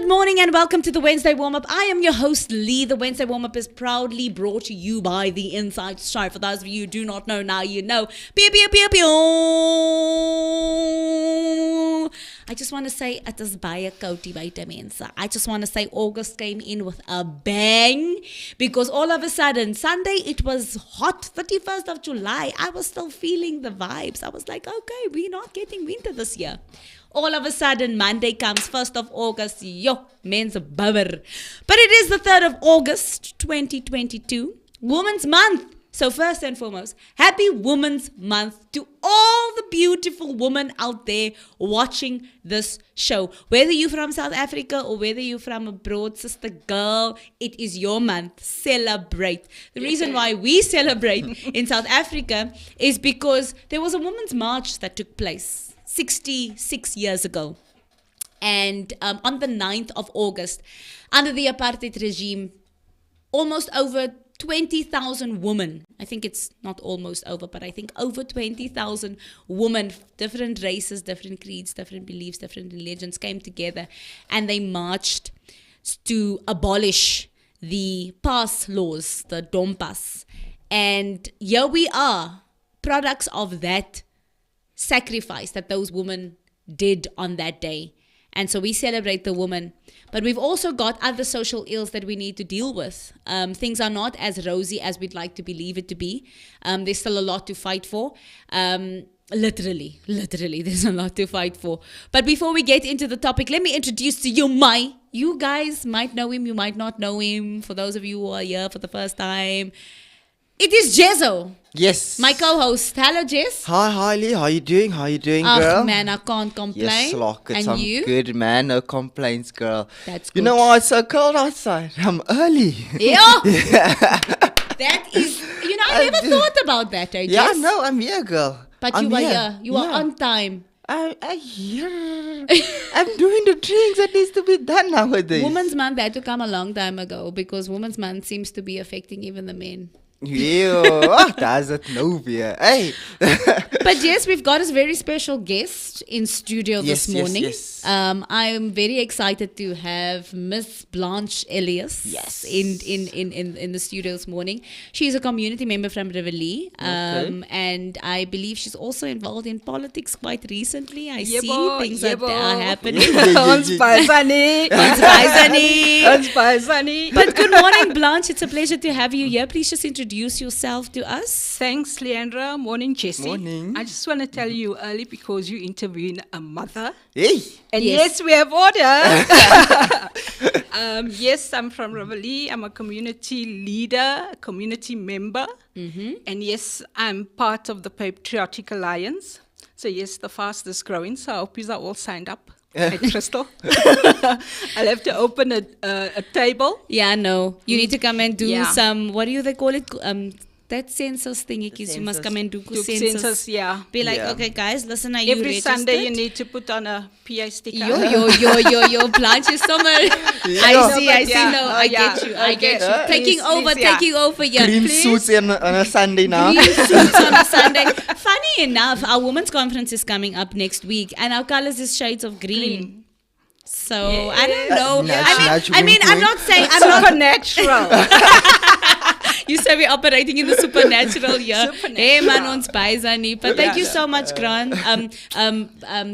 good morning and welcome to the Whensday Warm-Up. I am your host, Lee. The Whensday Warm-Up is proudly brought to you by the Inside Strive. For those of you who do not know, now you know. Pew, pew, pew, pew. I just want to say, it is baie koud hier buite, mense. I just want to say August came in with a bang because all of a sudden, Sunday, it was hot, 31st of July. I was still feeling the vibes. I was like, okay, we're not getting winter this year. All of a sudden, Monday comes, 1st of August, men's bubber. But it is the 3rd of August, 2022, Women's Month. So first and foremost, happy Women's Month to all the beautiful women out there watching this show. Whether you're from South Africa or whether you're from abroad, sister girl, it is your month. Celebrate. The reason why we celebrate in South Africa is because there was a women's march that took place 66 years ago. And on the 9th of August, under the apartheid regime, almost over 20,000 women, I think it's not almost over, but I think over 20,000 women, different races, different creeds, different beliefs, different religions came together and they marched to abolish the pass laws, the dompas. And here we are, products of that sacrifice that those women did on that day. And so we celebrate the woman. But we've also got other social ills that we need to deal with. Things are not as rosy as we'd like to believe it to be. There's still a lot to fight for. Literally, there's a lot to fight for. But before we get into the topic, let me introduce to you you guys might know him, you might not know him. For those of you who are here for the first time, it is Jezzo. Yes. My co-host. Hello, Jess. Hi, Lee. How you doing, girl? Oh, man, I can't complain. Yes, look, and I'm you? good, man. No complaints, girl. That's good. You know why it's so cold outside? I'm early. Yeah. That is, I never thought about that, I guess. Yeah, no, I'm here, girl. But you are here. You are on time. I'm doing the things that needs to be done nowadays. Women's Month had to come a long time ago because Women's Month seems to be affecting even the men. Yeah, that's it no fear. Hey. But yes, we've got a very special guest in studio this morning. Yes. I'm very excited to have Miss Blanche Elias in the studio this morning. She's a community member from Rivoli, and I believe she's also involved in politics quite recently. I see things that are happening. But good morning, Blanche. It's a pleasure to have you here. Please just introduce yourself to us. Thanks, Leandra. Morning, Jessie. Morning. I just want to tell you early because you interviewing a mother. Hey. And yes we have order. Yes, I'm from Rivoli. I'm a community leader, a community member. Mm-hmm. And yes, I'm part of the Patriotic Alliance. So yes, the fastest growing. So I hope you are all signed up. At Crystal. I'll have to open a table. Yeah, no. You need to come and do some, what do they call it? That census thingy. You must come and do census. Yeah. Be like, okay, guys, listen, are you Every registered? Sunday you need to put on a PA sticker. Yo, Blanche is so much. I see. No, I get you. Taking over. Yeah. Green suits on a Sunday now. Green suits on a Sunday. Funny enough, our women's conference is coming up next week, and our colors is shades of green. So I don't know. I mean, I'm not saying I'm not supernatural. You say we're operating in the supernatural here. Hey man, ons baizani. But thank you so much, Grant,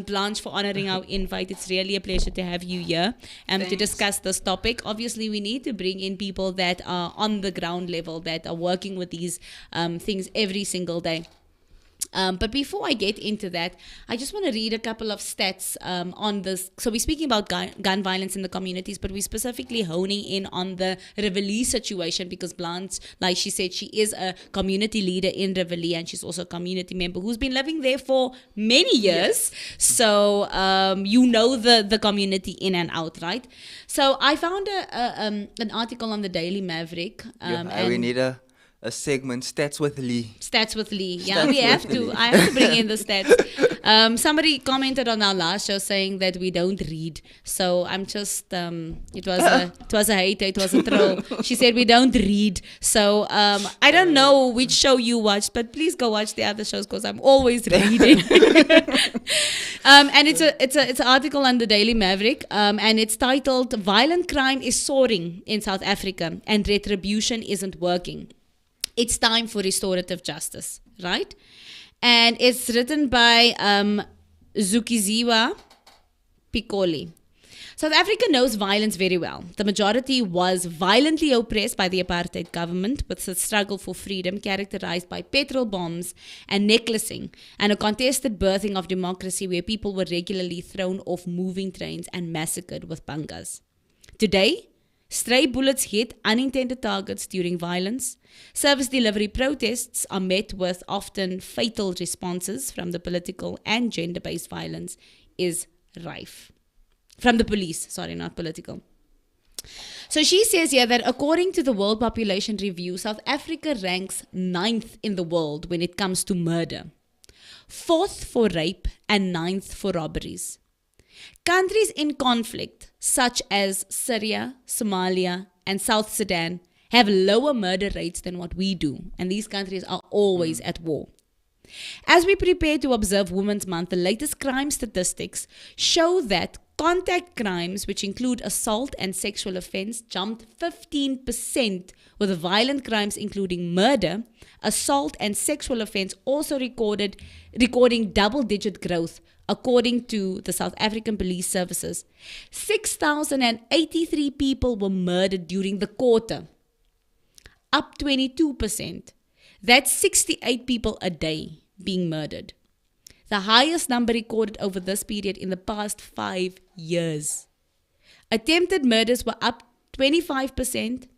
Blanche, for honoring our invite. It's really a pleasure to have you here to discuss this topic. Obviously, we need to bring in people that are on the ground level, that are working with these things every single day. But before I get into that, I just want to read a couple of stats on this. So we're speaking about gun violence in the communities, but we're specifically honing in on the Rivoli situation because Blanche, like she said, she is a community leader in Rivoli and she's also a community member who's been living there for many years. Yes. So the community in and out, right? So I found an article on the Daily Maverick. And we need a segment, Stats with Lee. Yeah, we have to. I have to bring in the stats. Somebody commented on our last show saying that we don't read. So I'm just, it was a hater, it was a troll. She said we don't read. So I don't know which show you watched, but please go watch the other shows because I'm always reading. And it's an article on the Daily Maverick, and it's titled "Violent Crime is Soaring in South Africa and Retribution Isn't Working. It's time for restorative justice," right? And it's written by Zukiziwa Pikoli. South Africa knows violence very well. The majority was violently oppressed by the apartheid government, with the struggle for freedom characterized by petrol bombs and necklacing, and a contested birthing of democracy where people were regularly thrown off moving trains and massacred with bangas. Today, stray bullets hit unintended targets during violence. Service delivery protests are met with often fatal responses from the political and gender-based violence is rife. From the police, sorry, not political. So she says here that according to the World Population Review, South Africa ranks 9th in the world when it comes to murder, 4th for rape, and 9th for robberies. Countries in conflict, such as Syria, Somalia, and South Sudan, have lower murder rates than what we do, and these countries are always at war. As we prepare to observe Women's Month, the latest crime statistics show that contact crimes, which include assault and sexual offense, jumped 15%, with violent crimes including murder, assault, and sexual offense also recording double-digit growth, according to the South African Police Services. 6,083 people were murdered during the quarter, up 22%. That's 68 people a day being murdered. The highest number recorded over this period in the past 5 years. Attempted murders were up 25%,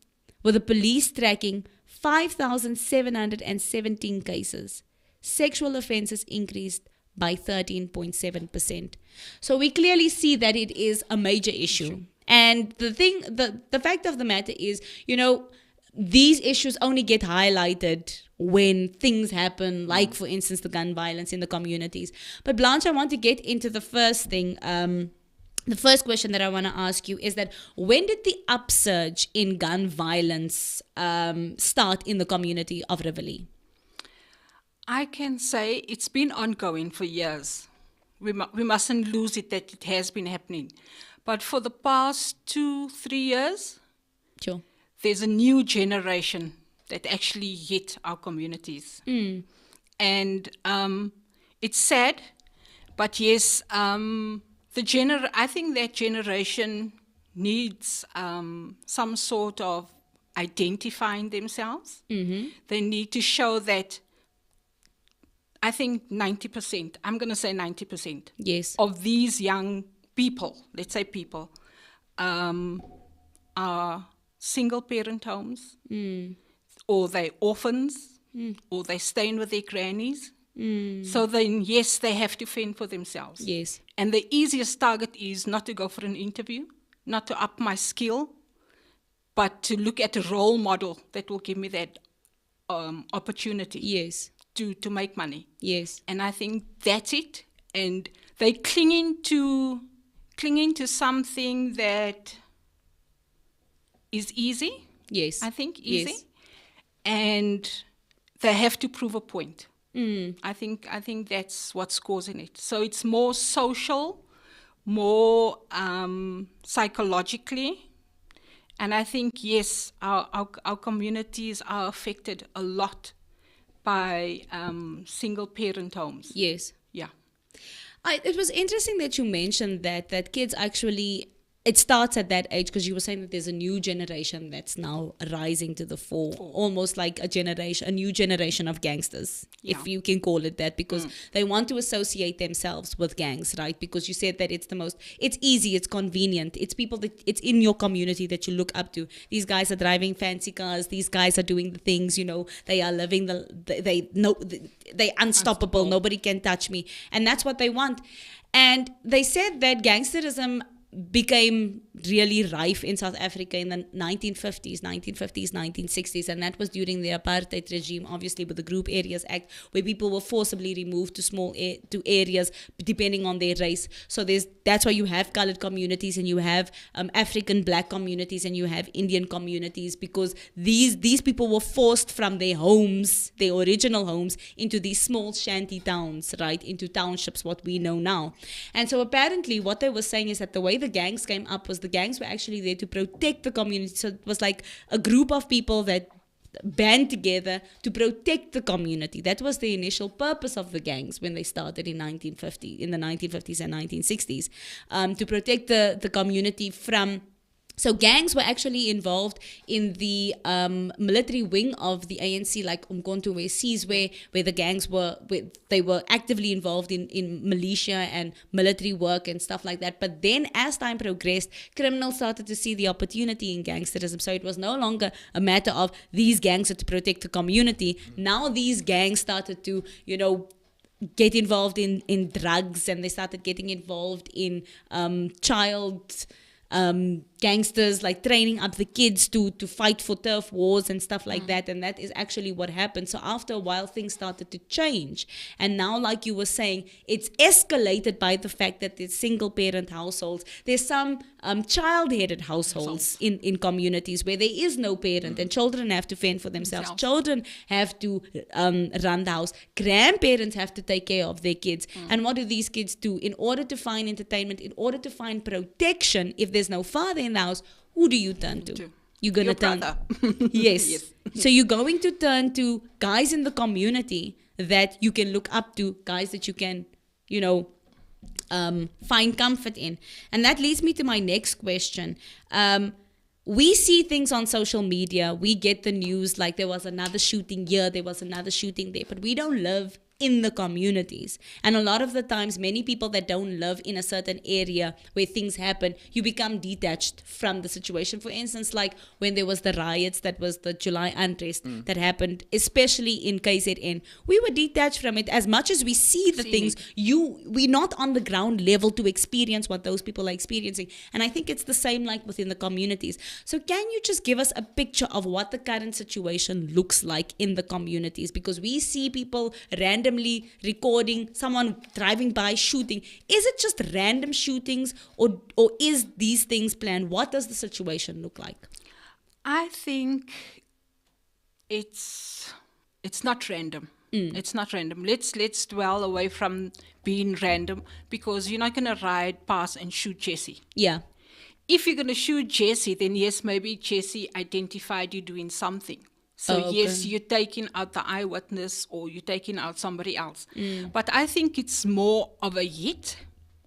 with the police tracking 5,717 cases. Sexual offenses increased by 13.7%. So we clearly see that it is a major issue. And the fact of the matter is, these issues only get highlighted when things happen, like, for instance, the gun violence in the communities. But Blanche, I want to get into the first thing. The first question that I want to ask you is that when did the upsurge in gun violence start in the community of Rivoli? I can say it's been ongoing for years. We mustn't lose it that it has been happening. But for the past 2-3 years, Sure. There's a new generation that actually hit our communities. And it's sad, but yes, I think that generation needs some sort of identifying themselves. They need to show that, I think 90%, I'm going to say 90%, Yes. of these young people, let's say people, are single parent homes, or they're orphans, or they're staying with their grannies. So then, yes, they have to fend for themselves. Yes. And the easiest target is not to go for an interview, not to up my skill, but to look at a role model that will give me that opportunity. Yes. To make money. Yes. And I think that's it. And they clinging to something that is easy. Yes. I think easy. Yes. And they have to prove a point. I think that's what's causing it. So it's more social, more psychologically. And I think, yes, our communities are affected a lot by single parent homes. Yes. Yeah. It was interesting that you mentioned that kids actually, it starts at that age, because you were saying that there's a new generation that's now rising to the fore, almost like a new generation of gangsters, if you can call it that, because they want to associate themselves with gangs, right? Because you said that it's easy, it's convenient, it's people that, it's in your community that you look up to. These guys are driving fancy cars, these guys are doing the things, they are living they unstoppable, nobody can touch me. And that's what they want. And they said that gangsterism became really rife in South Africa in the 1950s, 1960s, and that was during the apartheid regime, obviously with the Group Areas Act, where people were forcibly removed to to areas depending on their race. So that's why you have colored communities, and you have African black communities, and you have Indian communities, because these people were forced from their homes, their original homes, into these small shanty towns, right, into townships, what we know now. And so apparently what they were saying is that the way the gangs came up was the gangs were actually there to protect the community. So it was like a group of people that band together to protect the community. That was the initial purpose of the gangs when they started in the 1950s and 1960s, to protect the community from. So gangs were actually involved in the military wing of the ANC, like Umkhonto we Sizwe, where the gangs were actively involved in militia and military work and stuff like that. But then as time progressed, criminals started to see the opportunity in gangsterism. So it was no longer a matter of these gangs are to protect the community. Now these gangs started to, get involved in drugs, and they started getting involved in child gangsters, like training up the kids to fight for turf wars and stuff like that. And that is actually what happened. So after a while, things started to change. And now, like you were saying, it's escalated by the fact that there's single parent households. There's some child-headed households in communities where there is no parent, and children have to fend for themselves. Children have to run the house. Grandparents have to take care of their kids. And what do these kids do? In order to find entertainment, in order to find protection, if there's no father in the house, who do you turn to? You're going to turn. Yes. So you're going to turn to guys in the community that you can look up to, guys that you can, find comfort in. And that leads me to my next question. We see things on social media. We get the news like there was another shooting here, there was another shooting there, but we don't live in the communities. And a lot of the times, many people that don't live in a certain area where things happen, you become detached from the situation. For instance, like when there was the riots, that was the July unrest that happened, especially in KZN, we were detached from it. As much as we see the things, we're not on the ground level to experience what those people are experiencing. And I think it's the same like within the communities. So can you just give us a picture of what the current situation looks like in the communities? Because we see people randomly recording, someone driving by, shooting. Is it just random shootings, or is these things planned? What does the situation look like? I think it's not random. It's not random. Let's dwell away from being random, because you're not going to ride past and shoot Jesse. Yeah. If you're going to shoot Jesse, then yes, maybe Jesse identified you doing something. So yes, you're taking out the eyewitness, or you're taking out somebody else. But I think it's more of a hit.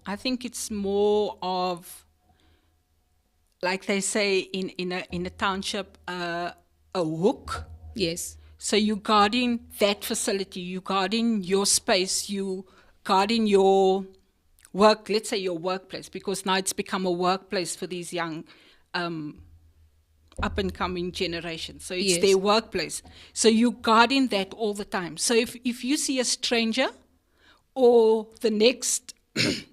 I think it's more of, like they say in a township, a hook. Yes. So you guarding that facility, you guarding your space, you guarding your work. Let's say your workplace, because now it's become a workplace for these young up-and-coming generation. So it's their workplace. So you're guarding that all the time. So if you see a stranger, or the next,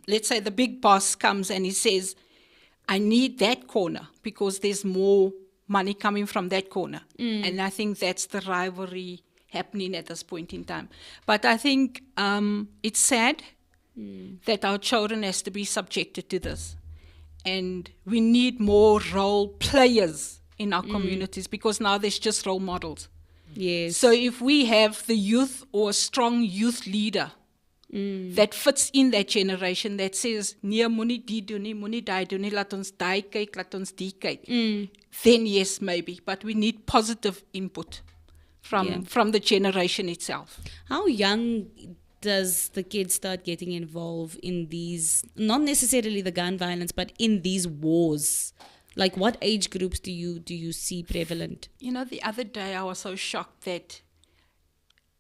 let's say the big boss comes and he says, I need that corner because there's more money coming from that corner. And I think that's the rivalry happening at this point in time. But I think it's sad that our children has to be subjected to this. And we need more role players in our communities, because now there's just role models. Yes. So if we have the youth, or a strong youth leader that fits in that generation, that says, nee, moenie die doen nie, moenie die doen nie, laat ons die kyk, laat ons die kyk, then yes, maybe. But we need positive input from the generation itself. How young does the kids start getting involved in these, not necessarily the gun violence, but in these wars? Like, what age groups do you see prevalent? The other day I was so shocked that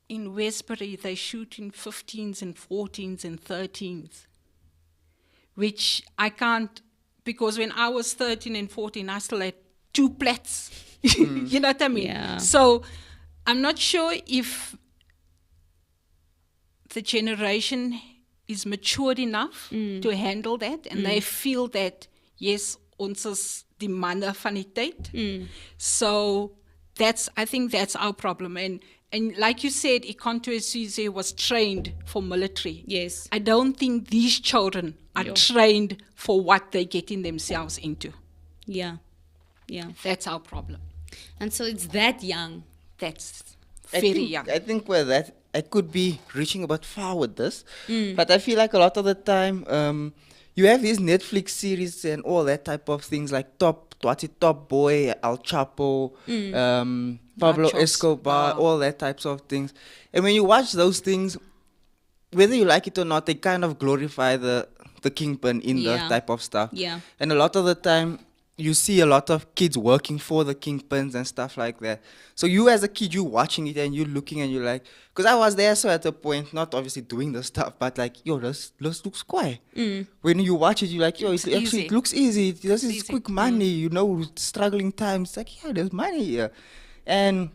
in Westbury they shoot in 15s and 14s and 13s, which I can't, because when I was 13 and 14, I still had 2 plats. You know what I mean? Yeah. So I'm not sure if the generation is matured enough to handle that, and they feel that yes, ons is die manne van die tyd. So I think that's our problem. And like you said, Ikonto Esizwe was trained for military. Yes. I don't think these children are trained for what they're getting themselves into. Yeah. That's our problem. And so it's that young. That's I very think, young. I think where that I could be reaching about far with this, but I feel like a lot of the time, you have these Netflix series and all that type of things like Top Boy, El Chapo, Pablo Nachos. Escobar, all that types of things. And when you watch those things, whether you like it or not, they kind of glorify the kingpin in Yeah. that type of stuff. Yeah. And a lot of the time, you see a lot of kids working for the kingpins and stuff like that. So you as a kid, you watching it and you looking and you're like, because I was there, so at a point, not obviously doing the stuff, but like, yo, this looks quiet. When you watch it, you're like, yo, it looks easy. This is easy. quick money, struggling times. It's like, yeah, there's money here. And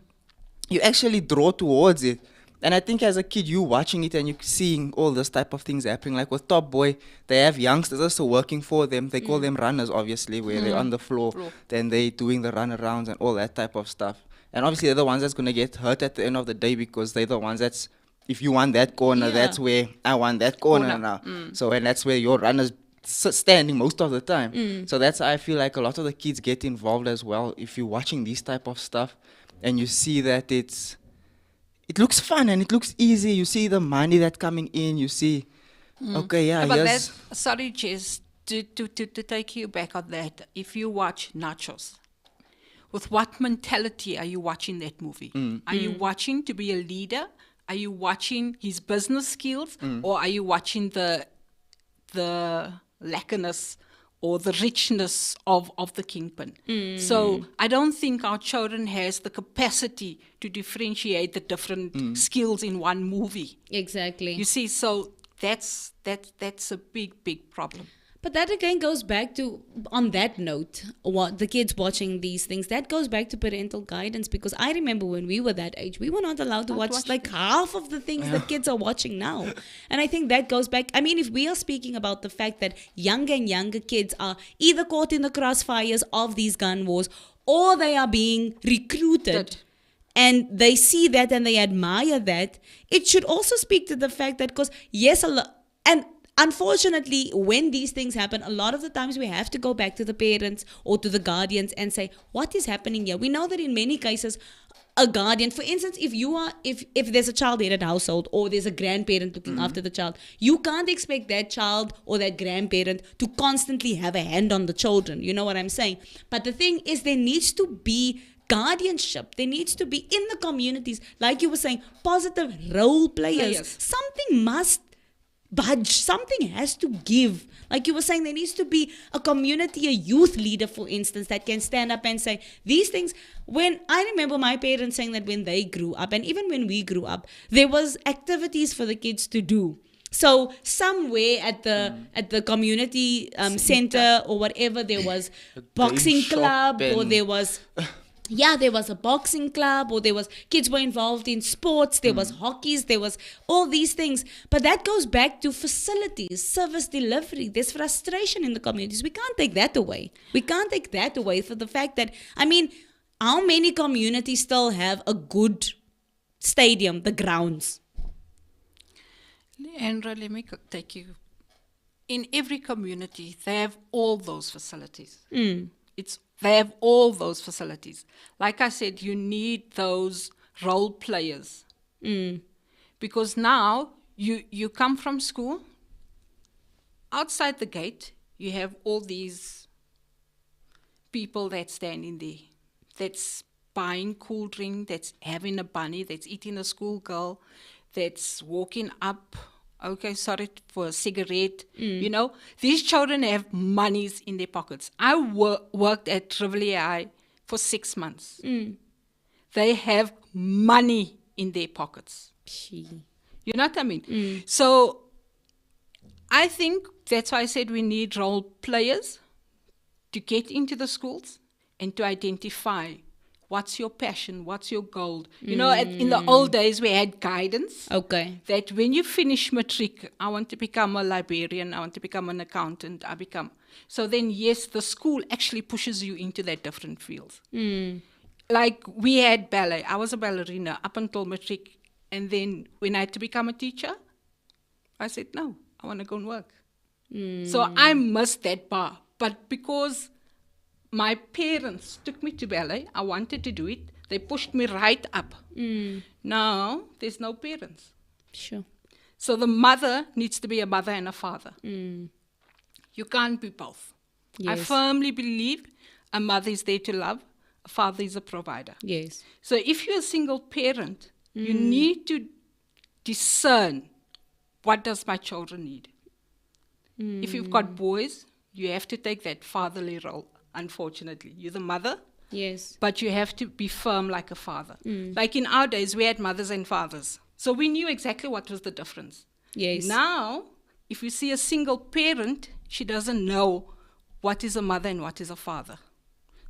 you actually draw towards it. And I think as a kid, you watching it and you seeing all this type of things happening. Like with Top Boy, they have youngsters also working for them. They call them runners, obviously, where they're on the floor. Then they doing the runarounds and all that type of stuff. And obviously, they're the ones that's going to get hurt at the end of the day because they're the ones that's, if you want that corner, Yeah. that's where I want that corner now. So, and that's where your runner's standing most of the time. So that's how I feel like a lot of the kids get involved as well. If you're watching these type of stuff and you see that it looks fun and it looks easy. You see the money that's coming in. You see, okay, yeah, But yes. sorry, Jess, to take you back on that. If you watch Nachos, with what mentality are you watching that movie? Are you watching to be a leader? Are you watching his business skills? Or are you watching the lackiness or the richness of the kingpin? So I don't think our children has the capacity to differentiate the different skills in one movie. Exactly. You see, so that's a big problem. But that again goes back to, on that note, what the kids watching these things, that goes back to parental guidance, because I remember when we were that age, we were not allowed to watch like half of the things that kids are watching now. And I think that goes back, I mean, if we are speaking about the fact that younger and younger kids are either caught in the crossfires of these gun wars or they are being recruited. And they see that and they admire that. It should also speak to the fact that, because yes, and unfortunately, when these things happen, a lot of the times we have to go back to the parents or to the guardians and say, what is happening here? We know that in many cases, a guardian, for instance, if there's a child in a household or there's a grandparent looking after the child, you can't expect that child or that grandparent to constantly have a hand on the children. You know what I'm saying? But the thing is, there needs to be guardianship. There needs to be in the communities, like you were saying, positive role players. Something must budge, something has to give. Like you were saying, there needs to be a community, a youth leader, for instance, that can stand up and say these things. When I remember my parents saying that when they grew up, and even when we grew up, there was activities for the kids to do. So somewhere at the community center or whatever, there was boxing club, or there was there was a boxing club, or there was kids were involved in sports, there was hockeys, there was all these things. But that goes back to facilities, service delivery. There's frustration in the communities. We can't take that away. We can't take that away for the fact that, I mean, how many communities still have a good stadium, the grounds? Leandra, let me take you. In every community, they have all those facilities. They have all those facilities. Like I said, you need those role players. Because now you come from school, outside the gate, you have all these people that stand in there, that's buying cool drink, that's having a bunny, that's eating a schoolgirl, that's walking up, okay, sorry, for a cigarette. You know, these children have monies in their pockets. I worked at Riverlea for 6 months. They have money in their pockets. You know what I mean? So I think that's why I said we need role players to get into the schools and to identify What's your passion? What's your goal? You know, in the old days, we had guidance. Okay. That when you finish matric, I want to become a librarian, I want to become an accountant, So then, yes, the school actually pushes you into that different fields. Like we had ballet. I was a ballerina up until matric. And then when I had to become a teacher, I said, no, I want to go and work. So I missed that bar. But because my parents took me to ballet, I wanted to do it. They pushed me right up. Now, there's no parents. Sure. So the mother needs to be a mother and a father. You can't be both. I Yes. firmly believe a mother is there to love, a father is a provider. Yes. So if you're a single parent, you need to discern, what does my children need? If you've got boys, you have to take that fatherly role, unfortunately. You're the mother, Yes. but you have to be firm like a father. Like in our days, we had mothers and fathers. So we knew exactly what was the difference. Yes. Now, if you see a single parent, she doesn't know what is a mother and what is a father.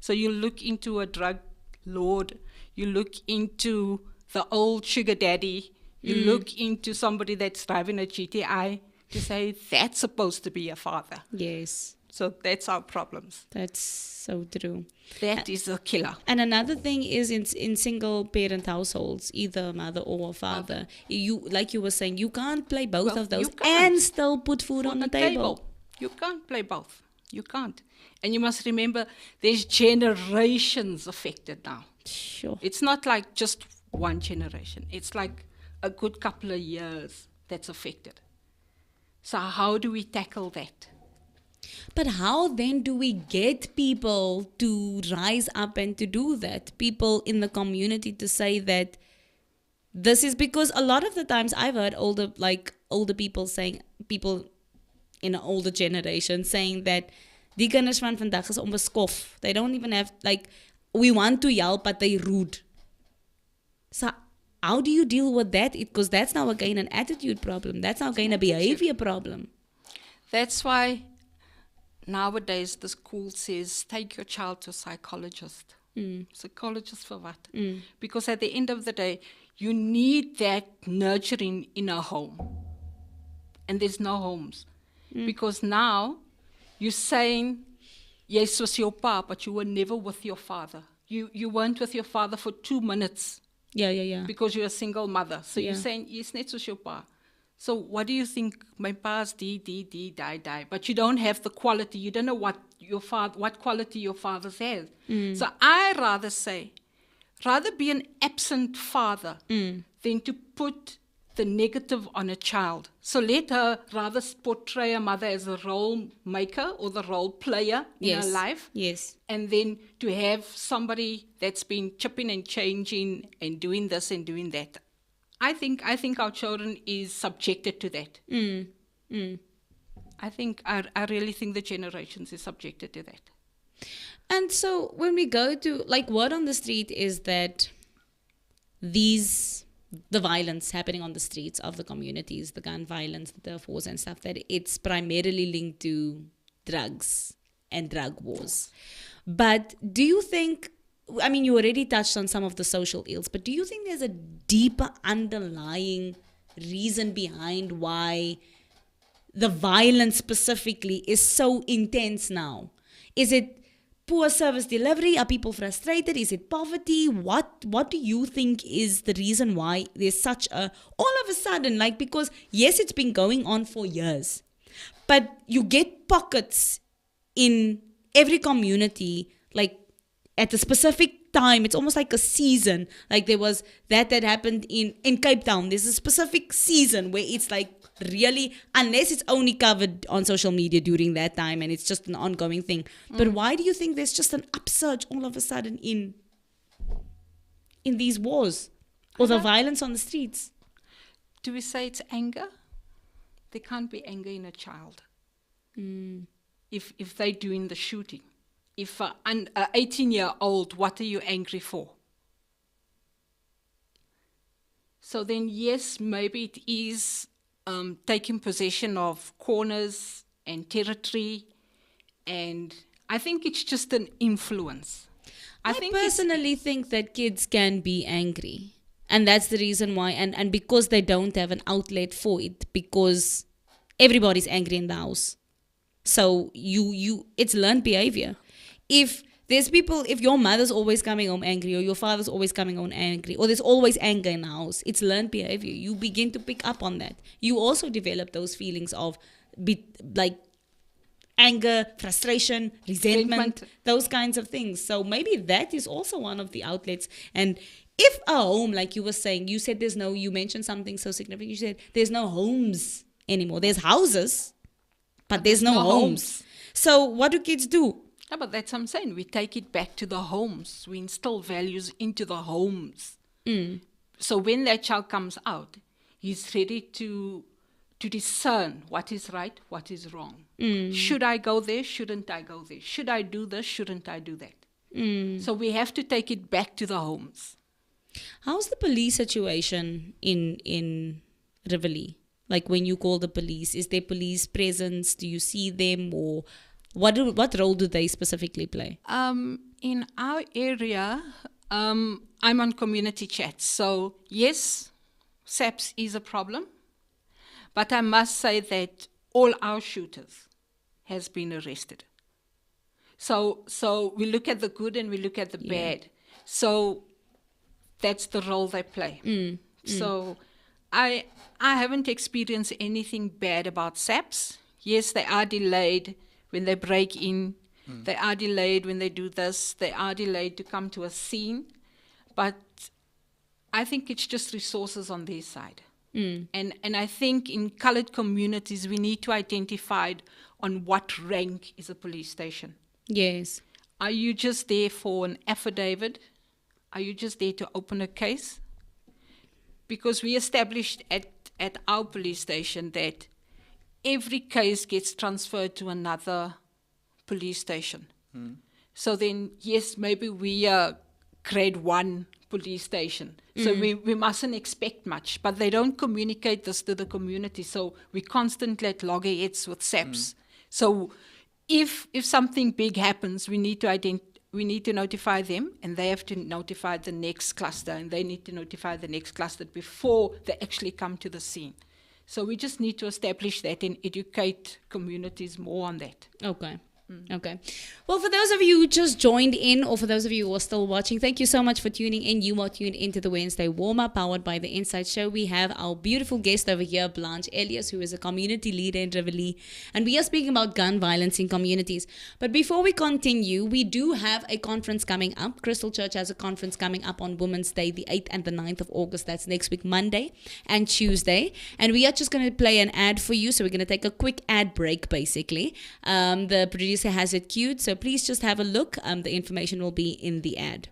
So you look into a drug lord, you look into the old sugar daddy, you look into somebody that's driving a GTI to say that's supposed to be a father. Yes. So that's our problems. That's so true. That is a killer. And another thing is in single parent households, either a mother or a father, you, like you were saying, you can't play both Well, of those you can't. and still put food on the table. You can't play both. You can't. And you must remember, there's generations affected now. Sure. It's not like just one generation. It's like a good couple of years that's affected. So how do we tackle that? But how then do we get people to rise up and to do that? People in the community to say that this is, because a lot of the times I've heard older people saying, people in an older generation saying that die kinders van vandag is onbeskof. They don't even have, like, we want to help, but they rude. So how do you deal with that? Because that's now again an attitude problem. That's now again a behavior problem. That's why nowadays the school says, take your child to a psychologist. Psychologist for what? Because at the end of the day, you need that nurturing in a home. And there's no homes. Because now you're saying, yes, was your pa, but you were never with your father. You weren't with your father for 2 minutes. Yeah. Because you're a single mother. So Yeah. you're saying, yes, net soos your pa. So what do you think? My pa's die. But you don't have the quality. You don't know what quality your father's has. So I rather say, rather be an absent father than to put the negative on a child. So let her rather portray a mother as a role maker or the role player in her life. Yes. And then to have somebody that's been chipping and changing and doing this and doing that. I think our children is subjected to that. I really think the generations is subjected to that. And so when we go to, like, word on the street is that the violence happening on the streets of the communities, the gun violence, the turf wars and stuff, that it's primarily linked to drugs and drug wars. But do you think, I mean, you already touched on some of the social ills, but do you think there's a deeper underlying reason behind why the violence specifically is so intense now? Is it poor service delivery? Are people frustrated? Is it poverty? What do you think is the reason why there's such a, all of a sudden, like, because yes, it's been going on for years, but you get pockets in every community, like at a specific time. It's almost like a season. Like there was that happened in Cape Town. There's a specific season where it's like really, unless it's only covered on social media during that time and it's just an ongoing thing. But why do you think there's just an upsurge all of a sudden in these wars or the violence on the streets? Do we say it's anger? There can't be anger in a child. If they're doing the shooting. If an 18-year-old, what are you angry for? So then, yes, maybe it is taking possession of corners and territory, and I think it's just an influence. I personally think that kids can be angry. And that's the reason why. And because they don't have an outlet for it. Because everybody's angry in the house. So it's learned behavior. If your mother's always coming home angry, or your father's always coming home angry, or there's always anger in the house, it's learned behavior. You begin to pick up on that. You also develop those feelings of anger, frustration, resentment, those kinds of things. So maybe that is also one of the outlets. And if a home, like you were saying, you mentioned something so significant. You said there's no homes anymore. There's houses, but there's no homes. So what do kids do? Yeah, but that's what I'm saying. We take it back to the homes. We instill values into the homes. So when that child comes out, he's ready to discern what is right, what is wrong. Should I go there? Shouldn't I go there? Should I do this? Shouldn't I do that? So we have to take it back to the homes. How's the police situation in Rivoli? Like when you call the police, is there police presence? Do you see them, or what role do they specifically play? In our area, I'm on community chats. So yes, SAPS is a problem. But I must say that all our shooters has been arrested. So we look at the good and we look at the bad. So that's the role they play. So I haven't experienced anything bad about SAPS. Yes, they are delayed when they break in. They are delayed when they do this. They are delayed to come to a scene. But I think it's just resources on their side. And I think in coloured communities, we need to identify on what rank is a police station. Yes. Are you just there for an affidavit? Are you just there to open a case? Because we established at our police station that every case gets transferred to another police station. So then, yes, maybe we are grade 1 police station. So we mustn't expect much, but they don't communicate this to the community. So we constantly at loggerheads with SAPS. So if something big happens, we need to notify them, and they have to notify the next cluster, and they need to notify the next cluster before they actually come to the scene. So we just need to establish that and educate communities more on that. Okay. Okay. Well, for those of you who just joined in, or for those of you who are still watching, thank you so much for tuning in. You are tuned into the Whensday Warm-Up, powered by the Inside Show. We have our beautiful guest over here, Blanche Elias, who is a community leader in Rivoli, and we are speaking about gun violence in communities. But before we continue, we do have a conference coming up. Crystal Church has a conference coming up on Women's Day, the 8th and the 9th of August. That's next week, Monday and Tuesday. And we are just going to play an ad for you. So we're going to take a quick ad break, basically. The producer has it queued, so please just have a look. The information will be in the ad.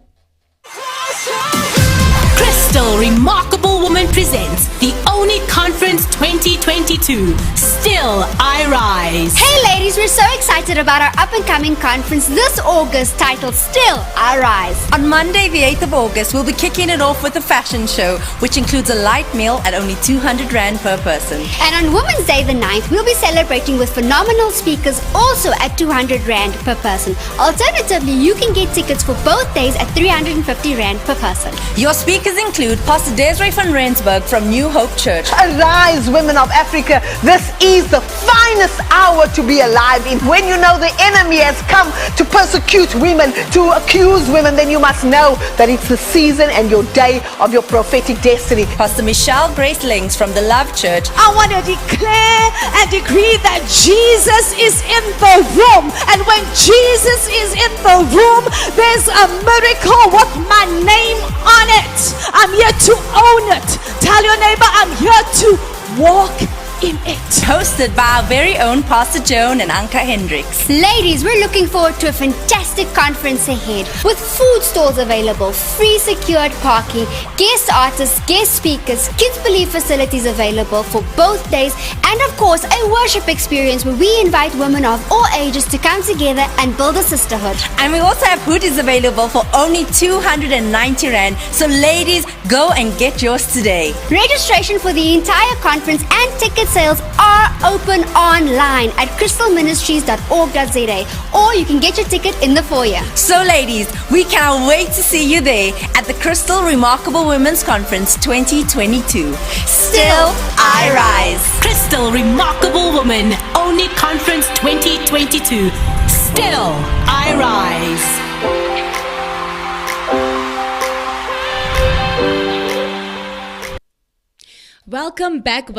Crystal Remarkable Woman presents the Only Conference 2022. Still I Rise. Hey ladies, we're so excited about our up-and-coming conference this August titled Still I Rise. On Monday, the 8th of August, we'll be kicking it off with a fashion show, which includes a light meal at only 200 Rand per person. And on Women's Day the 9th, we'll be celebrating with phenomenal speakers, also at 200 Rand per person. Alternatively, you can get tickets for both days at 350 Rand per person. Your speakers include Pastor Desiree van Rensburg from New Hope Church. Arise, women of Africa. This is the finest hour to be alive in. When you know the enemy has come to persecute women, to accuse women, then you must know that it's the season and your day of your prophetic destiny. Pastor Michelle Grace Lings from the Love Church. I want to declare and decree that Jesus is in the room. And when Jesus is in the room, there's a miracle with my name on it. I'm here to own it. Tell your neighbor, I'm here to walk in it. Hosted by our very own Pastor Joan and Anka Hendricks. Ladies, we're looking forward to a fantastic conference ahead with food stalls available, free secured parking, guest artists, guest speakers, kids belief facilities available for both days, and of course a worship experience where we invite women of all ages to come together and build a sisterhood. And we also have hoodies available for only 290 Rand. So ladies, go and get yours today. Registration for the entire conference and ticket sales are open online at crystalministries.org.za, or you can get your ticket in the foyer. So ladies, we cannot wait to see you there at the Crystal Remarkable Women's Conference 2022. Still I Rise. Crystal Remarkable Woman, only conference 2022. Still I Rise. Welcome back.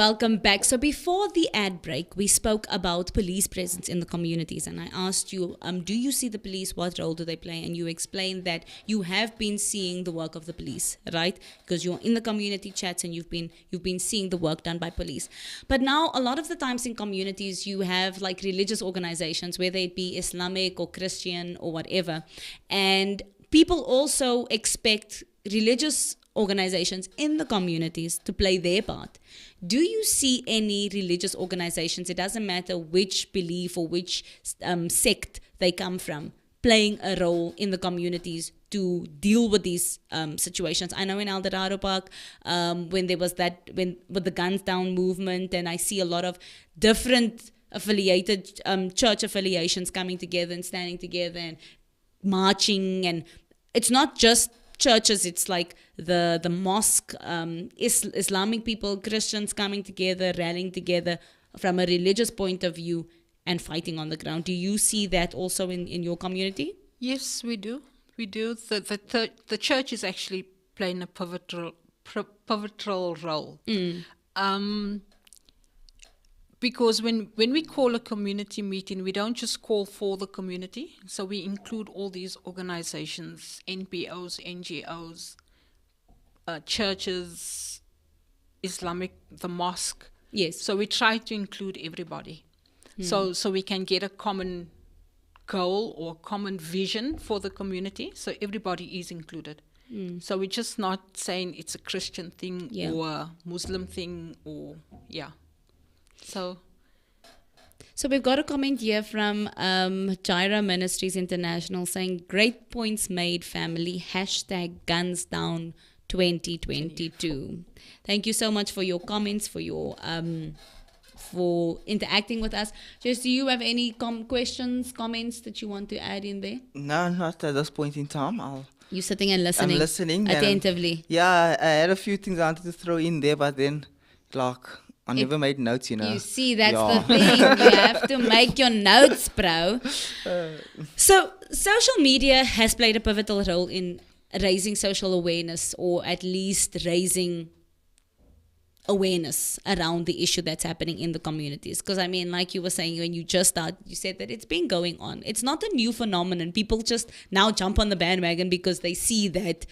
So before the ad break, we spoke about police presence in the communities, and I asked you, do you see the police? What role do they play? And you explained that you have been seeing the work of the police, right? Because you're in the community chats and you've been seeing the work done by police. But now a lot of the times in communities you have like religious organizations, whether it be Islamic or Christian or whatever, and people also expect religious organizations in the communities to play their part. Do you see any religious organizations, it doesn't matter which belief or which sect they come from, playing a role in the communities to deal with these situations? I know in Eldorado Park, when there was with the Guns Down movement, and I see a lot of different affiliated church affiliations coming together and standing together and marching, and it's not just churches, it's like the mosque, Islamic people, Christians coming together, rallying together from a religious point of view and fighting on the ground. Do you see that also in your community? Yes, we do. The church is actually playing a pivotal role. Because when we call a community meeting, we don't just call for the community. So we include all these organizations, NPOs, NGOs, churches, Islamic, the mosque. Yes. So we try to include everybody. So we can get a common goal or common vision for the community. So everybody is included. So we're just not saying it's a Christian thing or a Muslim thing or, So we've got a comment here from Jaira Ministries International saying, great points made, family. #Guns Down 2022. Thank you so much for your comments, for your for interacting with us. Jess, do you have any questions, comments that you want to add in there? No, not at this point in time. You're sitting and listening. I'm listening attentively. Yeah, I had a few things I wanted to throw in there, but then, I never made notes, you know. You see, that's the thing. You have to make your notes, bro. So, social media has played a pivotal role in raising social awareness, or at least raising awareness around the issue that's happening in the communities. Because, I mean, like you were saying when you just started, you said that it's been going on. It's not a new phenomenon. People just now jump on the bandwagon because they see that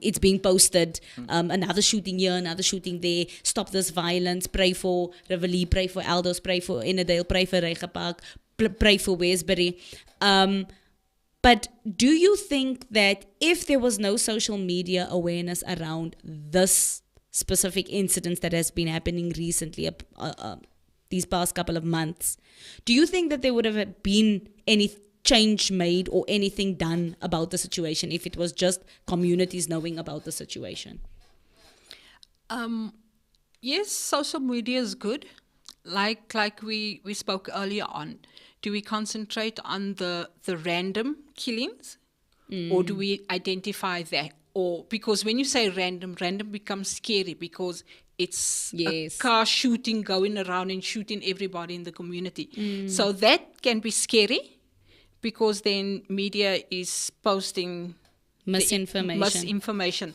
it's being posted. Another shooting here, another shooting there. Stop this violence. Pray for Rivoli, pray for Elders, pray for Innerdale, pray for Regenpark, pray for Westbury. But do you think that if there was no social media awareness around this specific incidents that has been happening recently, these past couple of months, do you think that there would have been any change made or anything done about the situation if it was just communities knowing about the situation? Yes, social media is good. Like we spoke earlier on. Do we concentrate on the random killings, or do we identify that? Or because when you say random becomes scary because it's a car shooting, going around and shooting everybody in the community. So that can be scary because then media is posting misinformation.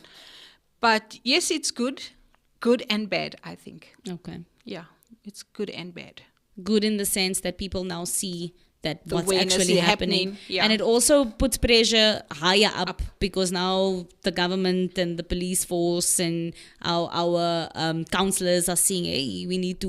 But yes, it's good and bad, I think. Okay. Yeah, it's good and bad. Good in the sense that people now see that the what's actually happening. And it also puts pressure higher up because now the government and the police force and our councillors are saying, hey, you need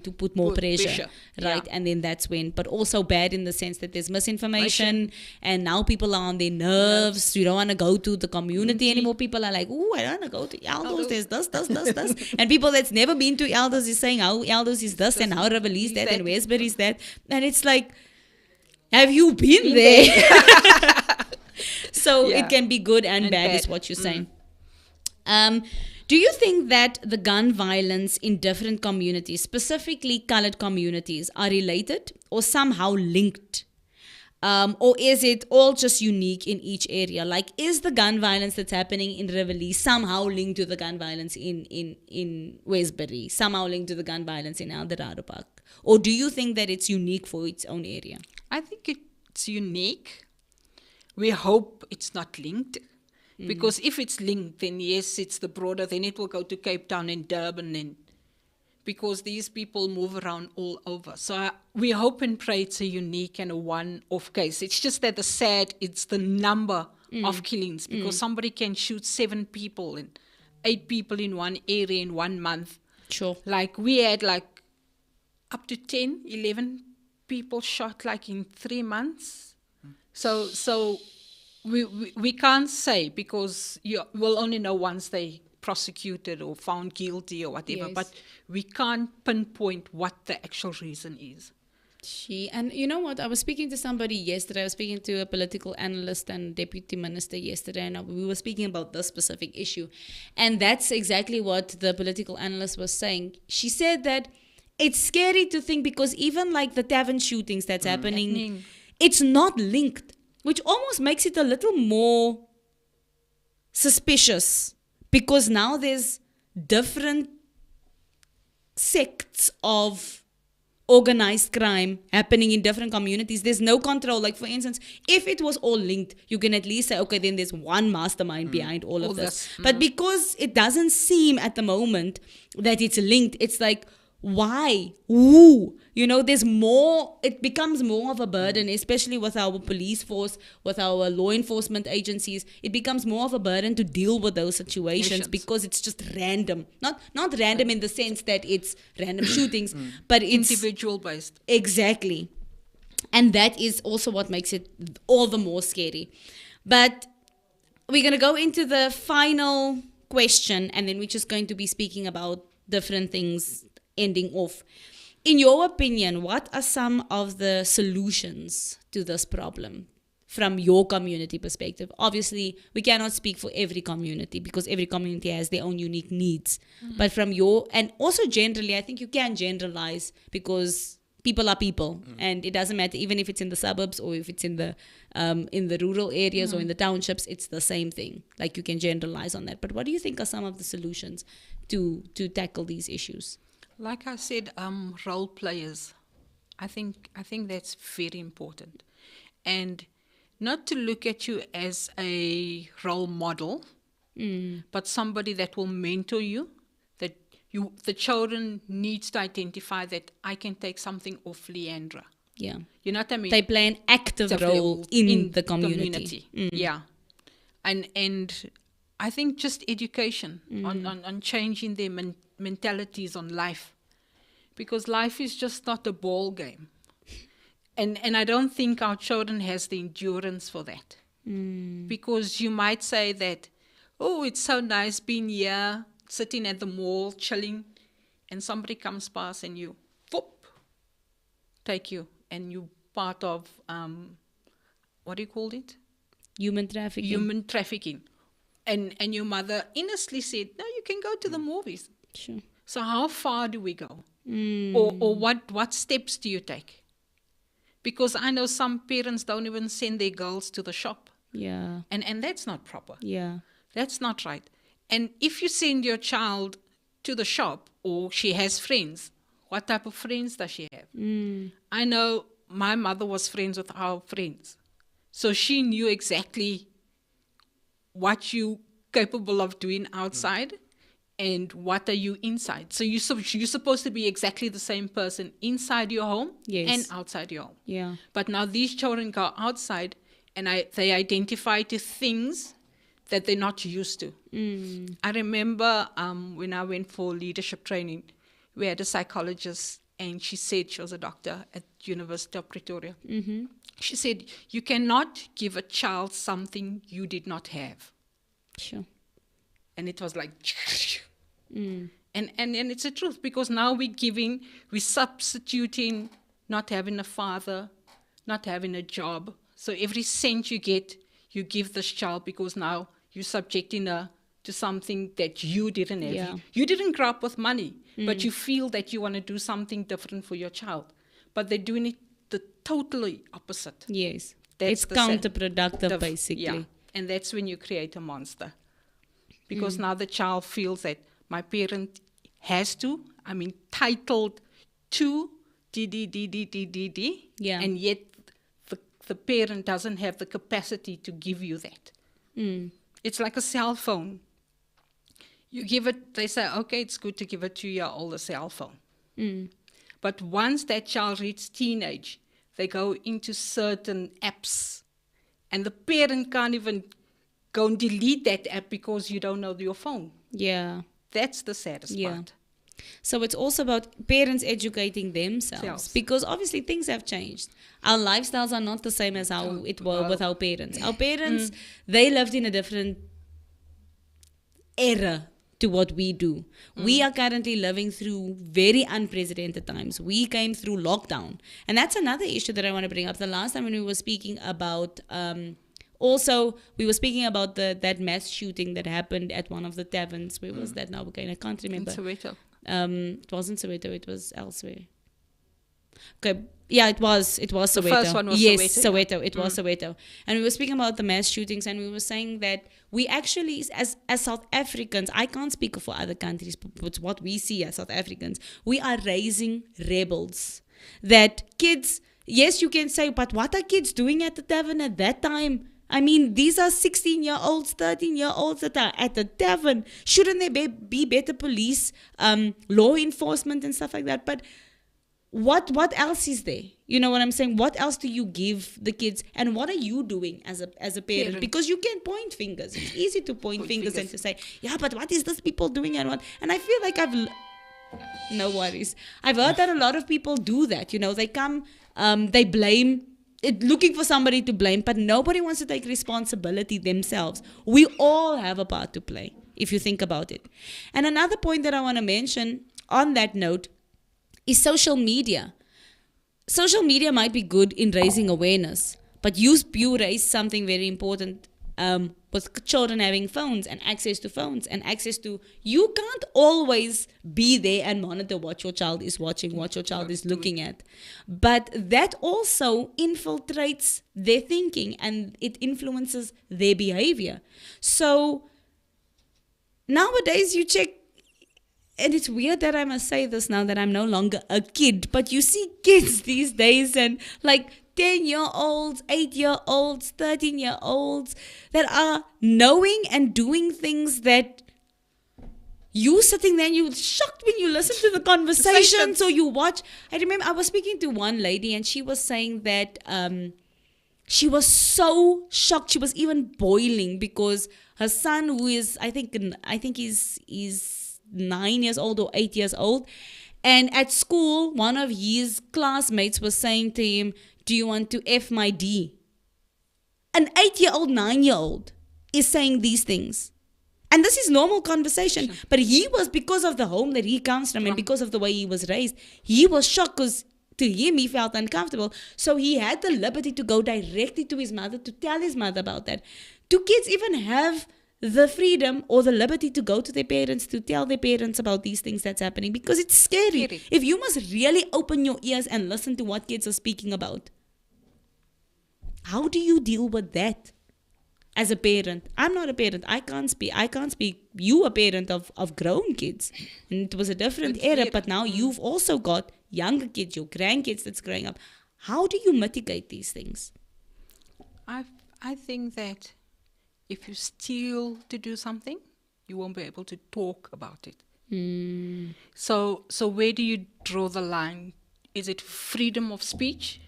to put more pressure, right? And then that's when, but also bad in the sense that there's misinformation and now people are on their nerves. You don't want to go to the community anymore. People are like, oh, I don't want to go to Elders. There's this. And people that's never been to Elders is saying how Elders is this and how Rivoli is that and Westbury is that. And it's like, have you been there? So it can be good and bad is what you're saying. Do you think that the gun violence in different communities, specifically colored communities, are related or somehow linked? Or is it all just unique in each area? Like, is the gun violence that's happening in Rivoli somehow linked to the gun violence in Westbury, somehow linked to the gun violence in Eldorado Park? Or do you think that it's unique for its own area? I think it's unique. We hope it's not linked. Because if it's linked, then yes, it's the broader, then it will go to Cape Town and Durban, and because these people move around all over. So we hope and pray it's a unique and a one-off case. It's just that it's the number of killings, because somebody can shoot 7 people and 8 people in one area in 1 month. Sure. Like we had like up to 10, 11 people shot like in 3 months. So we can't say, because you will only know once they prosecuted or found guilty or whatever, Yes. but we can't pinpoint what the actual reason is. And you know what? I was speaking to somebody yesterday. I was speaking to a political analyst and deputy minister yesterday, and we were speaking about this specific issue. And that's exactly what the political analyst was saying. She said that it's scary to think, because even like the tavern shootings that's happening, it's not linked, which almost makes it a little more suspicious, because now there's different sects of organized crime happening in different communities. There's no control. Like, for instance, if it was all linked, you can at least say, okay, then there's one mastermind behind all of this. But because it doesn't seem at the moment that it's linked, it's like, why? Who? You know, there's more, it becomes more of a burden, especially with our police force, with our law enforcement agencies. It becomes more of a burden to deal with those situations because it's just random. Not random in the sense that it's random shootings, but it's individual based. Exactly. And that is also what makes it all the more scary. But we're going to go into the final question, and then we're just going to be speaking about different things ending off. In your opinion, what are some of the solutions to this problem from your community perspective? Obviously, we cannot speak for every community, because every community has their own unique needs. But from your, and also generally, I think you can generalize, because people are people, and it doesn't matter even if it's in the suburbs or if it's in the rural areas or in the townships. It's the same thing. Like, you can generalize on that. But what do you think are some of the solutions to tackle these issues? Like I said, role players. I think that's very important, and not to look at you as a role model, but somebody that will mentor you. That the children needs to identify that I can take something off Leandra. Yeah, you know what I mean. They play an active role in the community. Yeah, and I think just education on changing their mentalities on life, because life is just not a ball game, and I don't think our children has the endurance for that, because you might say that, oh, it's so nice being here, sitting at the mall, chilling, and somebody comes past and you, whoop, take you, and you part of, what do you call it? Human trafficking. Human trafficking. And your mother innocently said, no, you can go to the movies. Sure. So how far do we go? Or what steps do you take? Because I know some parents don't even send their girls to the shop. Yeah. And that's not proper. Yeah. That's not right. And if you send your child to the shop, or she has friends, what type of friends does she have? I know my mother was friends with our friends. So she knew exactly what you capable of doing outside and what are you inside. So you're supposed to be exactly the same person inside your home and outside your home. Yeah. But now these children go outside and they identify to things that they're not used to. I remember when I went for leadership training, we had a psychologist, and she said, she was a doctor at University of Pretoria. She said, you cannot give a child something you did not have. Sure. And it was like, and it's the truth, because now we're substituting not having a father, not having a job. So every cent you get, you give this child, because now you're subjecting her to something that you didn't have. Yeah. You didn't grow up with money, but you feel that you want to do something different for your child. But they're doing it the totally opposite. Yes. That's It's the sad- counterproductive, basically. Yeah. And that's when you create a monster. Because now the child feels that my parent has to, I'm entitled to D. Yeah. And yet the parent doesn't have the capacity to give you that. It's like a cell phone. You give it, they say, okay, it's good to give a 2-year-old a cell phone. But once that child reaches teenage, they go into certain apps. And the parent can't even go and delete that app because you don't know your phone. Yeah. That's the saddest part. So it's also about parents educating themselves, Selves. because obviously things have changed. Our lifestyles are not the same as how it was with our parents. Our parents, they lived in a different era to what we do. We are currently living through very unprecedented times. We came through lockdown. And that's another issue that I want to bring up. The last time when we were speaking about... also, we were speaking about that mass shooting that happened at one of the taverns. Where was that now? Again, I can't remember. In Soweto. It wasn't Soweto, it was elsewhere. Okay, yeah, it was Soweto. The first one was yes, Soweto, Soweto. It was Soweto. And we were speaking about the mass shootings, and we were saying that we actually, as South Africans, I can't speak for other countries, but what we see as South Africans, we are raising rebels. That kids, yes, you can say, but what are kids doing at the tavern at that time? I mean, these are 16-year-olds, 13-year-olds that are at the tavern. Shouldn't there be better police, law enforcement and stuff like that? But what else is there? You know what I'm saying? What else do you give the kids? And what are you doing as a parent? Because you can point fingers. It's easy to point fingers and to say, yeah, but what is this people doing and what? And I feel like no worries. I've heard that a lot of people do that. You know, they come, they blame, looking for somebody to blame, but nobody wants to take responsibility themselves. We all have a part to play, if you think about it. And another point that I want to mention on that note is social media. Social media might be good in raising awareness, but you raise something very important with children having phones and access to phones and access to... You can't always be there and monitor what your child is watching, what your child is looking at. But that also infiltrates their thinking and it influences their behavior. So nowadays you check, and it's weird that I must say this now that I'm no longer a kid, but you see kids these days and like 10-year-olds, 8-year-olds, 13-year-olds that are knowing and doing things that you sitting there and you're shocked when you listen to the conversations or you watch. I remember I was speaking to one lady and she was saying that she was so shocked. She was even boiling because her son, who is, I think he's 9 years old or 8 years old, and at school, one of his classmates was saying to him, do you want to F my D? An 8-year-old, 9-year-old is saying these things. And this is normal conversation. But he was, because of the home that he comes from and because of the way he was raised, he was shocked because to him he felt uncomfortable. So he had the liberty to go directly to his mother to tell his mother about that. Do kids even have the freedom or the liberty to go to their parents, to tell their parents about these things that's happening? Because it's scary. If you must really open your ears and listen to what kids are speaking about, how do you deal with that as a parent? I'm not a parent. I can't speak. You a parent of grown kids. And it was a different era, but now you've also got younger kids, your grandkids that's growing up. How do you mitigate these things? I think that if you steal to do something, you won't be able to talk about it. So where do you draw the line? Is it freedom of speech?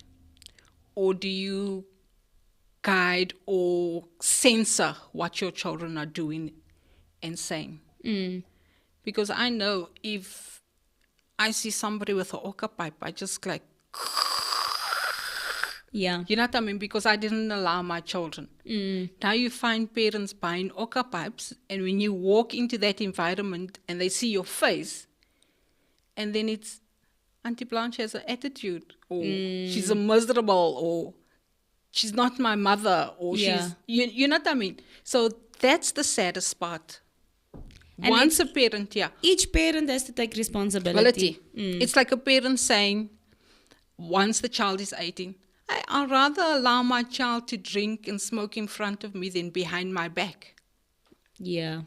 Or do you guide or censor what your children are doing and saying? Because I know if I see somebody with an orca pipe, I just like... Yeah. You know what I mean? Because I didn't allow my children. Now you find parents buying orca pipes, and when you walk into that environment and they see your face, and then it's Auntie Blanche has an attitude, or she's a miserable, or she's not my mother, or she's... You know what I mean? So that's the saddest part And Once a parent, each parent has to take responsibility. It's like a parent saying, once the child is 18, I'd rather allow my child to drink and smoke in front of me than behind my back. Yeah.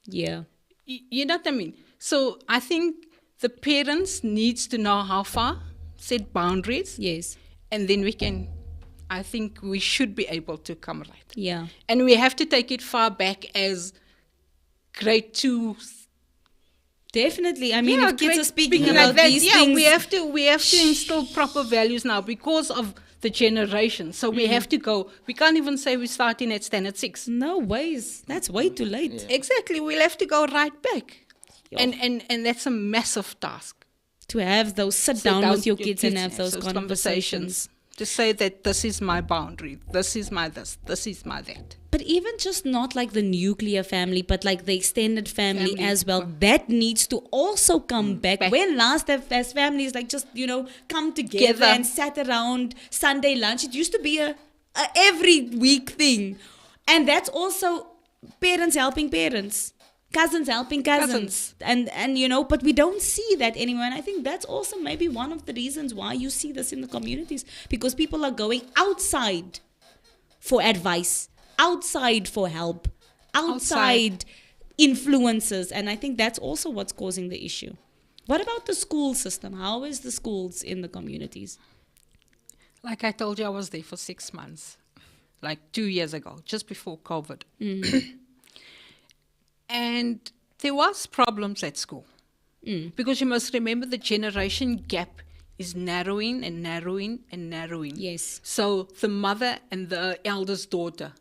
Yeah. You know what I mean? So I think the parents needs to know how far, set boundaries, Yes. and then I think we should be able to come right. Yeah. And we have to take it far back as grade 2. Definitely. I mean, if kids are speaking like about that, these things. we have to instill proper values now because of the generation. So we have to go. We can't even say we're starting at standard 6. No ways. That's way too late. Exactly. We'll have to go right back. Yo. And that's a massive task. To have those sit down with your kids and have those conversations. To say that this is my boundary, this is my this is my that. But even just not like the nuclear family, but like the extended family as well, that needs to also come back. When last as families like just, come together and sat around Sunday lunch, it used to be a every week thing. And that's also parents helping parents. Cousins helping cousins. And but we don't see that anymore. And I think that's also maybe one of the reasons why you see this in the communities, because people are going outside for advice, outside for help, outside influences. And I think that's also what's causing the issue. What about the school system? How is the schools in the communities? Like I told you, I was there for 6 months, like 2 years ago, just before COVID. And there was problems at school. Because you must remember the generation gap is narrowing and narrowing and narrowing. Yes. So the mother and the eldest daughter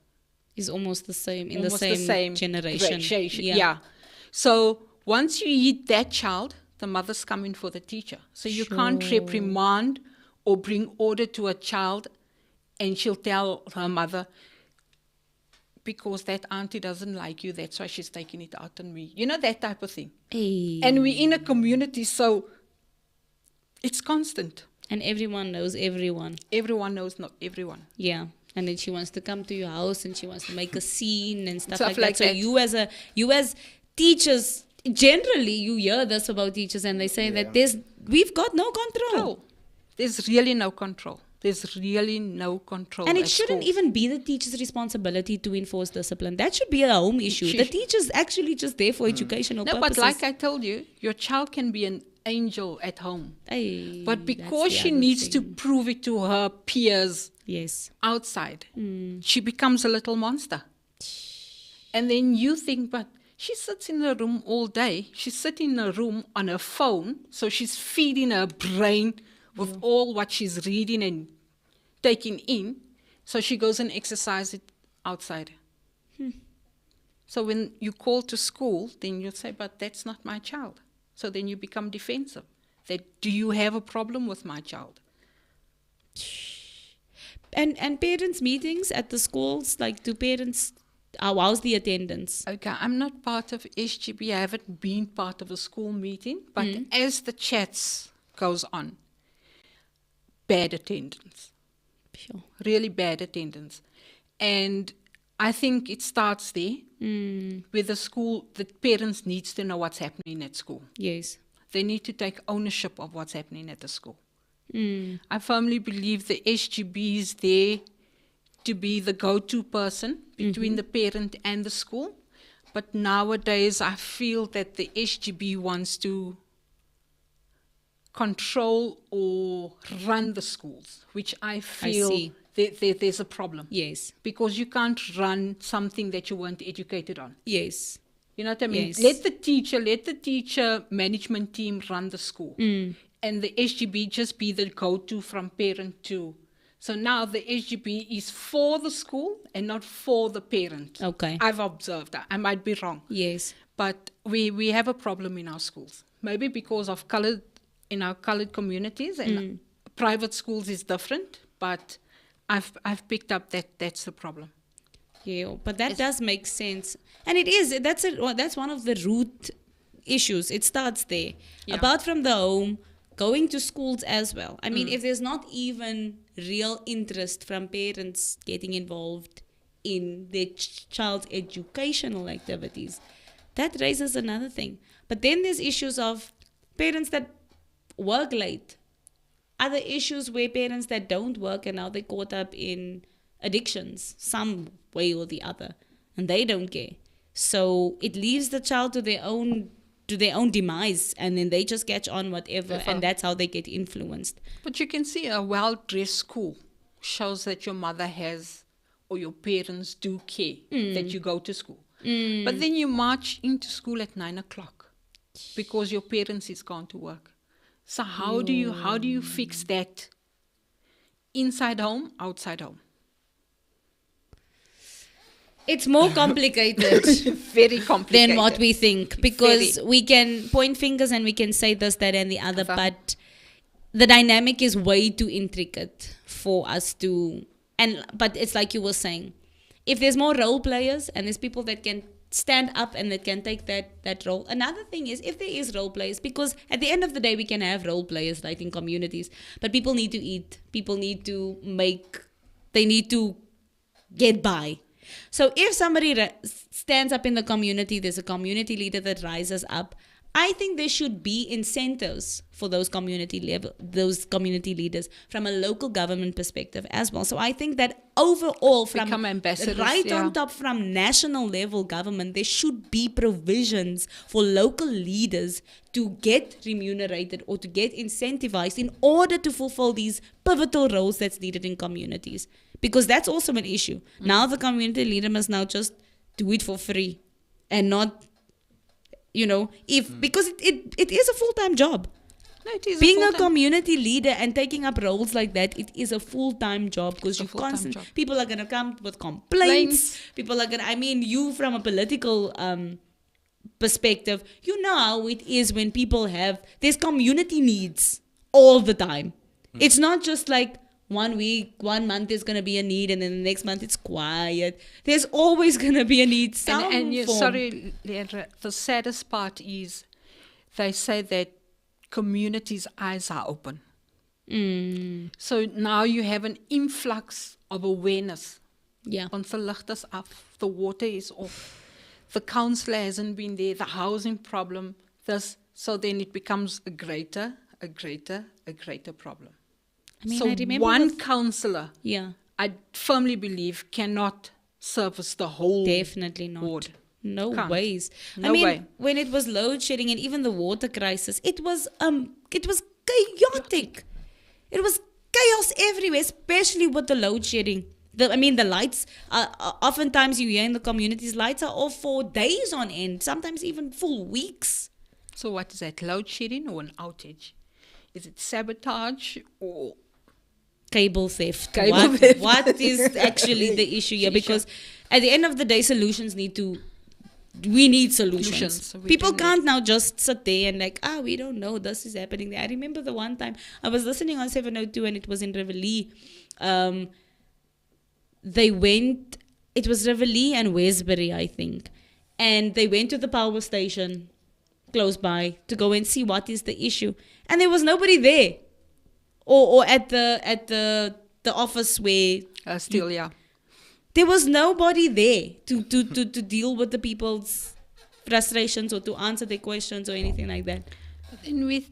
is almost the same in almost the same generation. Yeah. So once you eat that child, the mother's coming for the teacher. So you can't reprimand or bring order to a child, and she'll tell her mother, because that auntie doesn't like you, that's why she's taking it out on me. You know, that type of thing. Hey. And we're in a community, so it's constant. And everyone knows everyone. Everyone knows not everyone. Yeah. And then she wants to come to your house and she wants to make a scene and stuff like like that. So you as teachers, generally you hear this about teachers and they say that we've got no control. No. There's really no control. There's really no control. And it shouldn't even be the teacher's responsibility to enforce discipline. That should be a home issue. The teacher's actually just there for educational purposes. But like I told you, your child can be an angel at home. Ay, but because she needs to prove it to her peers outside, she becomes a little monster. And then you think, but she sits in her room all day. She's sitting in her room on her phone, so she's feeding her brain with all what she's reading and taking in. So she goes and exercises it outside. So when you call to school, then you say, but that's not my child. So then you become defensive. That, do you have a problem with my child? And parents' meetings at the schools, like do parents, how's the attendance? Okay, I'm not part of SGB. I haven't been part of a school meeting. But as the chats goes on, bad attendance. Sure. Really bad attendance. And I think it starts there. With the school, the parents needs to know what's happening at school. Yes. They need to take ownership of what's happening at the school. I firmly believe the SGB is there to be the go-to person between the parent and the school. But nowadays, I feel that the SGB wants to control or run the schools, which I feel there's a problem. Yes. Because you can't run something that you weren't educated on. Yes. You know what I mean? Yes. Let the teacher management team run the school. And the SGB just be the go-to from parent to. So now the SGB is for the school and not for the parent. Okay. I've observed that. I might be wrong. Yes. But we have a problem in our schools. Maybe because of in our colored communities, and private schools is different, but I've picked up that that's the problem. Yeah, but that does make sense. And it is, that's one of the root issues. It starts there. Yeah. Apart from the home, going to schools as well. I mean, if there's not even real interest from parents getting involved in their child's educational activities, that raises another thing. But then there's issues of parents that work late. Other issues where parents that don't work and now they're caught up in addictions some way or the other, and they don't care. So it leaves the child to their own demise, and then they just catch on whatever, and that's how they get influenced. But you can see a well-dressed school shows that your mother has, or your parents do care that you go to school. But then you march into school at 9 o'clock because your parents is gone to work. So how do you fix that? Inside home, outside home. It's more complicated. Very complicated. Than what we think, because we can point fingers and we can say this, that, and the other, but the dynamic is way too intricate for us to. But it's like you were saying, if there's more role players and there's people that can stand up and that can take that role. Another thing is, if there is role players, because at the end of the day we can have role players, right, in communities, but people need to eat, people need to they need to get by. So if somebody stands up in the community, there's a community leader that rises up, I think there should be incentives for those community leaders from a local government perspective as well. So I think that overall, from on top, from national level government, there should be provisions for local leaders to get remunerated or to get incentivized in order to fulfill these pivotal roles that's needed in communities. Because that's also an issue. Now the community leader must now just do it for free and not, because it is a full-time job. No, it is being a community leader and taking up roles like that, it is a full-time job, because people are going to come with complaints. People are going to, you from a political perspective, you know how it is when people there's community needs all the time. It's not just like 1 week, 1 month is going to be a need, and then the next month it's quiet. There's always going to be a need. Sorry, Leandra, the saddest part is they say that communities' eyes are open. So now you have an influx of awareness. Yeah. Ons lig is af, the water is off, the councillor hasn't been there, the housing problem, so then it becomes a greater problem. I remember one councillor, yeah, I firmly believe, cannot service the whole definitely not. ward. No ways. No way. When it was load shedding and even the water crisis, it was chaotic. It was chaos everywhere, especially with the load shedding. The lights, oftentimes you hear in the communities, lights are off for days on end, sometimes even full weeks. So what is that, load shedding or an outage? Is it sabotage or cable theft? Theft. What is actually the issue here? Because at the end of the day, we need solutions. People can't now just sit there and we don't know, this is happening there. I remember the one time I was listening on 702 and it was in Rivoli. It was Rivoli and Westbury, I think. And they went to the power station close by to go and see what is the issue. And there was nobody there. Or at the office where... There was nobody there to deal with the people's frustrations or to answer their questions or anything like that. Then we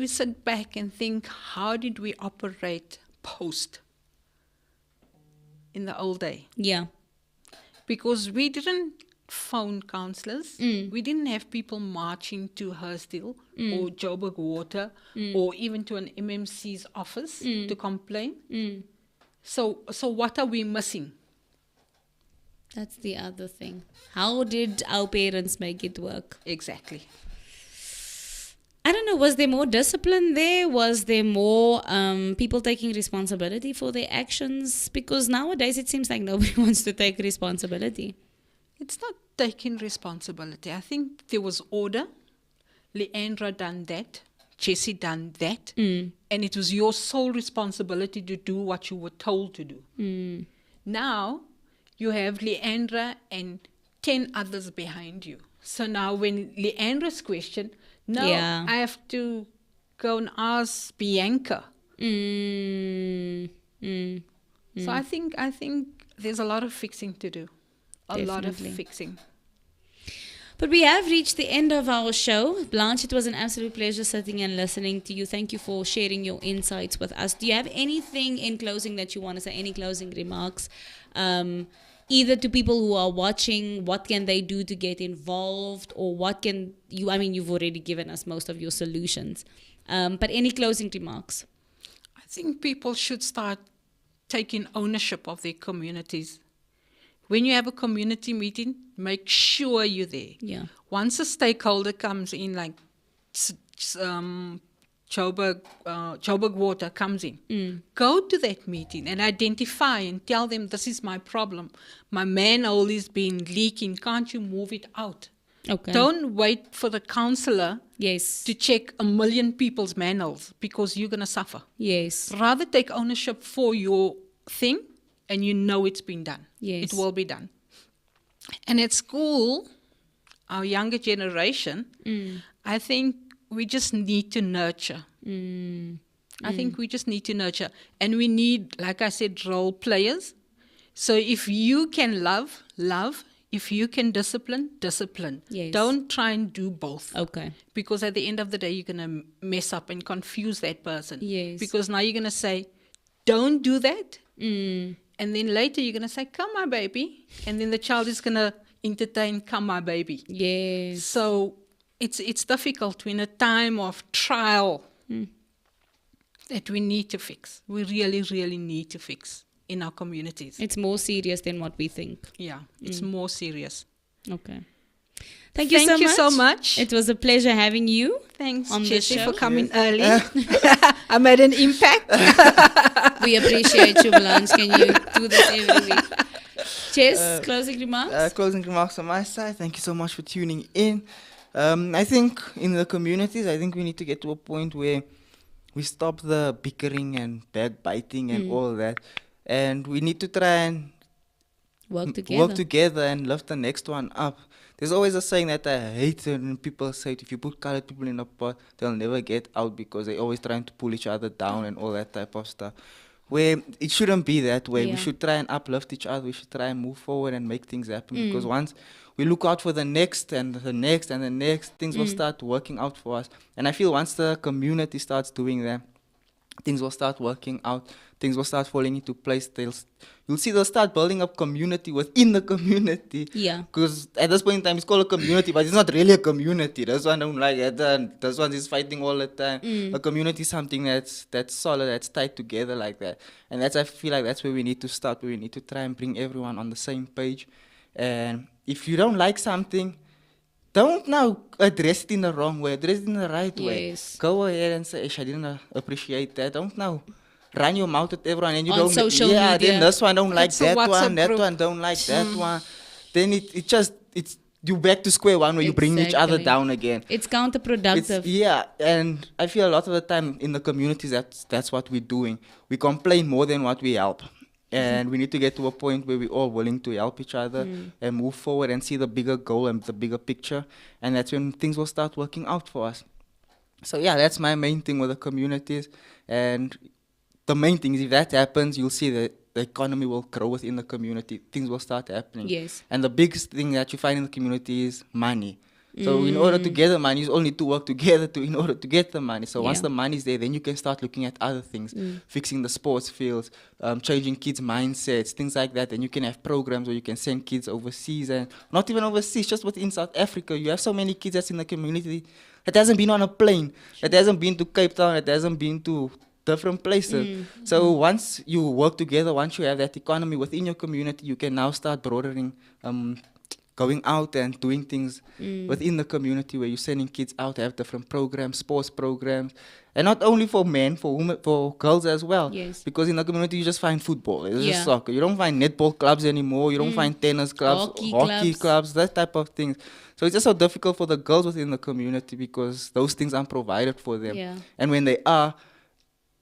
sit back and think, how did we operate post in the old day? Yeah. Because we didn't phone councillors. We didn't have people marching to Hurstville or Joburg Water or even to an MMC's office to complain. So what are we missing? That's the other thing. How did our parents make it work? Exactly. I don't know, was there more discipline there? Was there more people taking responsibility for their actions? Because nowadays it seems like nobody wants to take responsibility. It's not taking responsibility. I think there was order. Leandra done that. Jessie done that. And it was your sole responsibility to do what you were told to do. Now, you have Leandra and 10 others behind you. So now when Leandra's questioned, I have to go and ask Bianca. So I think there's a lot of fixing to do. A lot of fixing. But we have reached the end of our show. Blanche, it was an absolute pleasure sitting and listening to you. Thank you for sharing your insights with us. Do you have anything in closing that you want to say? Any closing remarks? Either to people who are watching, what can they do to get involved? Or what can you, I mean, you've already given us most of your solutions. But any closing remarks? I think people should start taking ownership of their communities. When you have a community meeting, make sure you're there. Yeah. Once a stakeholder comes in, like Joburg Water comes in, go to that meeting and identify and tell them, this is my problem. My manhole is been leaking. Can't you move it out? Okay. Don't wait for the councillor Yes. to check 1 million people's manholes, because you're going to suffer. Yes. Rather take ownership for your thing, and you know it's been done. Yes. It will be done. And at school, our younger generation, I think we just need to nurture. I think we just need to nurture. And we need, like I said, role players. So if you can love, love. If you can discipline, discipline. Yes. Don't try and do both. Okay. Because at the end of the day, you're going to mess up and confuse that person. Yes. Because now you're going to say, don't do that. And then later you're going to say, come my baby. And then the child is going to entertain, come my baby. Yes. So it's difficult in a time of trial that we need to fix. We really, really need to fix in our communities. It's more serious than what we think. Yeah, it's more serious. Okay. Thank you so much. It was a pleasure having you. Thanks, on the Jessie, show. for coming early. I made an impact. We appreciate you, Blanche. Can you do this every week? Jess, closing remarks? Closing remarks on my side. Thank you so much for tuning in. I think in the communities, I think we need to get to a point where we stop the bickering and backbiting and all that. And we need to try and Work together and lift the next one up. There's always a saying that I hate when people say, if you put colored people in a pot, they'll never get out, because they're always trying to pull each other down and all that type of stuff. Where it shouldn't be that way. Yeah. We should try and uplift each other. We should try and move forward and make things happen. Because once we look out for the next and the next and the next, things will start working out for us. And I feel once the community starts doing that, things will start working out. Things will start falling into place. You'll see they'll start building up community within the community. Yeah. Because at this point in time, it's called a community, but it's not really a community. This one don't like that. This one is fighting all the time. A community is something that's solid, that's tied together like that. And I feel like that's where we need to start. Where we need to try and bring everyone on the same page. And if you don't like something, don't now address it in the wrong way. Address it in the right way. Yes. Go ahead and say, I didn't appreciate that. Don't now run your mouth at everyone, and you On don't. social media. Then this one don't like It's a that one. WhatsApp That group. one don't like that one. Then it's you back to square one where you bring each other Exactly. down again. It's counterproductive. And I feel a lot of the time in the communities that's what we're doing. We complain more than what we help. And we need to get to a point where we're all willing to help each other and move forward and see the bigger goal and the bigger picture. And that's when things will start working out for us. So yeah, that's my main thing with the communities. And the main thing is if that happens, you'll see that the economy will grow within the community. Things will start happening. Yes. And the biggest thing that you find in the community is money. So in order to get the money, you all need to work together in order to get the money. So once Yeah. the money's there, then you can start looking at other things, fixing the sports fields, changing kids' mindsets, things like that. And you can have programs where you can send kids overseas, and not even overseas, just within South Africa. You have so many kids that's in the community that hasn't been on a plane, that hasn't been to Cape Town, that hasn't been to different places. So once you work together, once you have that economy within your community, you can now start broadening, going out and doing things within the community where you're sending kids out to have different programs, sports programs, and not only for men, for women, for girls as well. Yes. Because in the community you just find football, it's Yeah. just soccer. You don't find netball clubs anymore. You don't find tennis clubs, Hockey clubs, that type of things. So it's just so difficult for the girls within the community because those things aren't provided for them. Yeah. And when they are,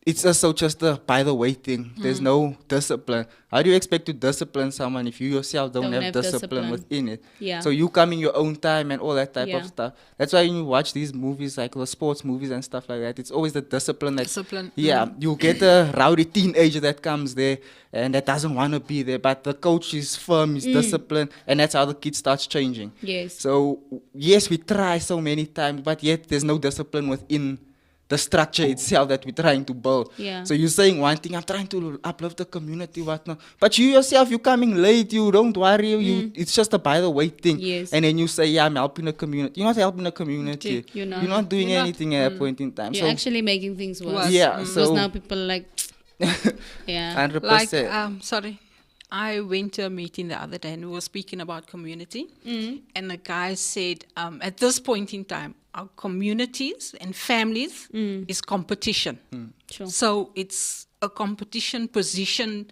it's also just a by the way thing. There's no discipline. How do you expect to discipline someone if you yourself don't have discipline within it? Yeah. So you come in your own time and all that type Yeah. of stuff. That's why when you watch these movies, like the sports movies and stuff like that, it's always the discipline. Discipline. Yeah, you get a rowdy teenager that comes there and that doesn't want to be there, but the coach is firm, is disciplined, and that's how the kid starts changing. Yes. So yes, we try so many times, but yet there's no discipline within the structure itself that we're trying to build. Yeah. So you're saying one thing, I'm trying to uplift the community, whatnot. But you yourself, you're coming late, you don't worry, it's just a by the way thing. Yes. And then you say, yeah, I'm helping the community. You're not helping the community. You're not. You're not doing You're not. anything at that point in time. You're So actually making things worse. yeah, Because so now people are like, yeah. 100%. Like, sorry, I went to a meeting the other day and we were speaking about community. And the guy said, at this point in time, our communities and families is competition. Sure. So it's a competition position.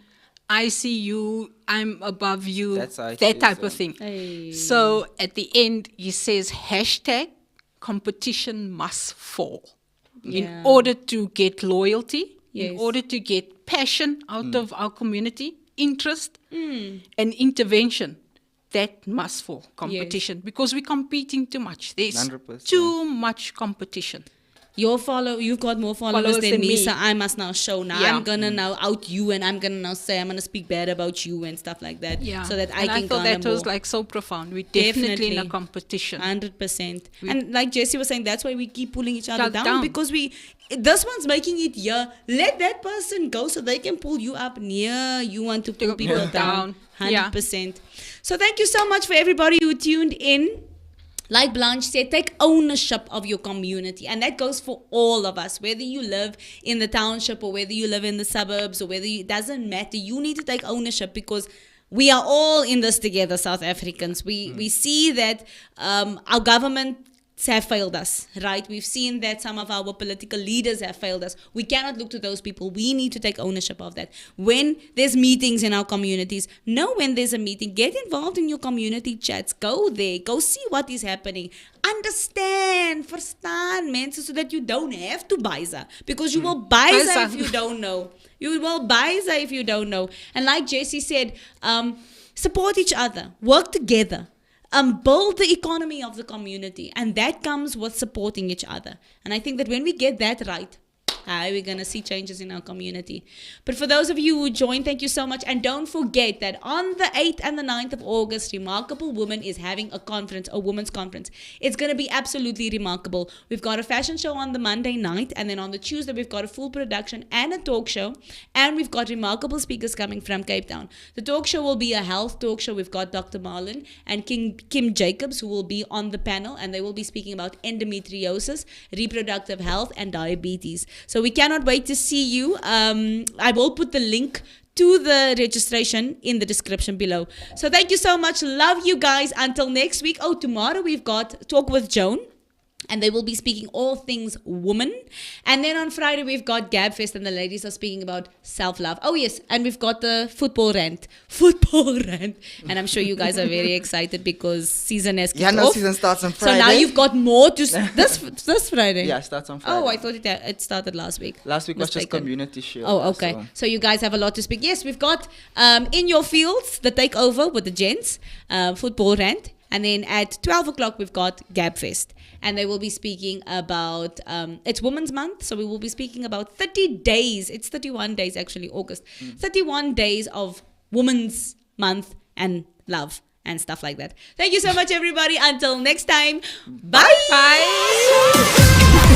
I see you, I'm above you, That's how it that is, type yeah. of thing. Hey. So at the end, he says, hashtag competition must fall. Yeah. In order to get loyalty, Yes. in order to get passion out of our community, interest and intervention, that must fall, competition. Because we're competing too much. There's 100%. too much competition. You've got more followers than me, so I must now show. Now Yeah. I'm gonna now out you, and I'm gonna now say I'm gonna speak bad about you and stuff like that. Yeah. So that and I can thought garner that was more. like so profound. We're definitely in a Definitely. competition. 100%. And like Jessie was saying, that's why we keep pulling each other Down. down, because this one's making it here. Let that person go so they can pull you up near. You want to pull people down. Yeah. 100%. So thank you so much for everybody who tuned in. Like Blanche said, take ownership of your community. And that goes for all of us. Whether you live in the township or whether you live in the suburbs or it doesn't matter. You need to take ownership, because we are all in this together, South Africans. We see that our government have failed us, right? We've seen that some of our political leaders have failed us. We cannot look to those people. We need to take ownership of that. When there's meetings in our communities, know when there's a meeting, get involved in your community chats. Go there, go see what is happening. Understand, verstaan mensen, so that you don't have to buy, because you will buy if you don't know. You will buy if you don't know. And like Jessie said, support each other, work together. Build the economy of the community, and that comes with supporting each other. And I think that when we get that right, we're going to see changes in our community. But for those of you who joined, thank you so much. And don't forget that on the 8th and the 9th of August, Remarkable Woman is having a conference, a women's conference. It's going to be absolutely remarkable. We've got a fashion show on the Monday night, and then on the Tuesday, we've got a full production and a talk show. And we've got remarkable speakers coming from Cape Town. The talk show will be a health talk show. We've got Dr. Marlon and Kim Jacobs, who will be on the panel, and they will be speaking about endometriosis, reproductive health, and diabetes. So we cannot wait to see you. I will put the link to the registration in the description below. So thank you so much. Love you guys. Until next week. Oh, tomorrow we've got Talk with Joan, and they will be speaking all things woman. And then on Friday, we've got Gabfest, and the ladies are speaking about self-love. Oh, yes. And we've got the football rant. And I'm sure you guys are very excited because season has kicked off. Season starts on Friday. So now you've got more to... This Friday? Yeah, it starts on Friday. Oh, I thought it started last week. Last week was just Mistaken. community shield. Oh, okay. So you guys have a lot to speak. Yes, we've got In Your Fields, the takeover with the gents, football rant. And then at 12 o'clock, we've got Gabfest. And they will be speaking about, it's Women's Month. So we will be speaking about 30 days. It's 31 days, actually, August. 31 days of Women's Month and love and stuff like that. Thank you so much, everybody. Until next time. Bye.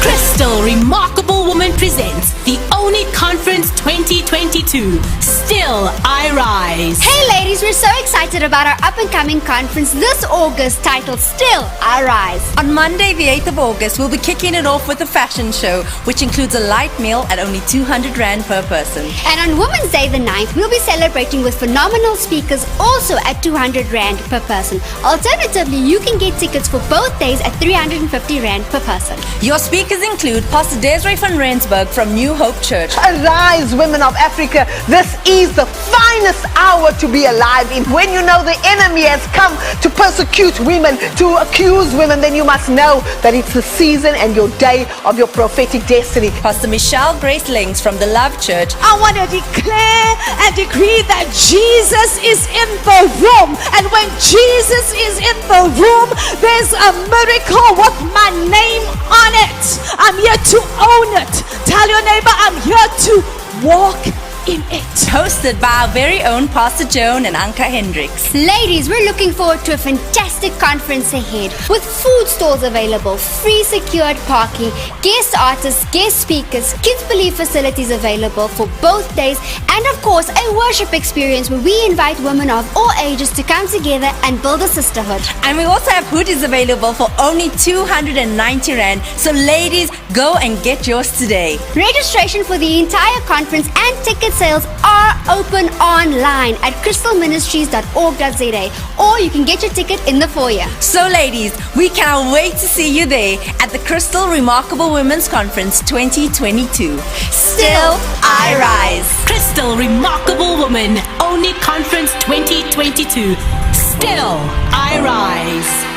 Crystal Remarkable Woman presents the Only Conference 2022. Still I Rise. Hey ladies, we're so excited about our up-and-coming conference this August titled Still I Rise. On Monday, the 8th of August, we'll be kicking it off with a fashion show, which includes a light meal at only 200 Rand per person. And on Women's Day the 9th, we'll be celebrating with phenomenal speakers also at 200 Rand per person. Alternatively, you can get tickets for both days at 350 Rand per person. Your speakers include Pastor Desiree van Rensburg from New Hope Church, Church. Arise, women of Africa. This is the finest hour to be alive in. When you know the enemy has come to persecute women, to accuse women, then you must know that it's the season and your day of your prophetic destiny. Pastor Michelle Grace Lings from the Love Church. I want to declare and decree that Jesus is in the room. And when Jesus is in the room, there's a miracle with my name on it. I'm here to own it. Tell your neighbor, I'm here to walk in it. Hosted by our very own Pastor Joan and Anka Hendricks. Ladies, we're looking forward to a fantastic conference ahead with food stalls available, free secured parking, guest artists, guest speakers, kids belief facilities available for both days, and of course a worship experience where we invite women of all ages to come together and build a sisterhood. And we also have hoodies available for only 290 Rand. So ladies, go and get yours today. Registration for the entire conference and ticket sales are open online at crystalministries.org.za, or you can get your ticket in the foyer. So ladies, we cannot wait to see you there at the Crystal Remarkable Women's Conference 2022. Still I Rise. Crystal Remarkable Woman, only conference 2022. Still I Rise.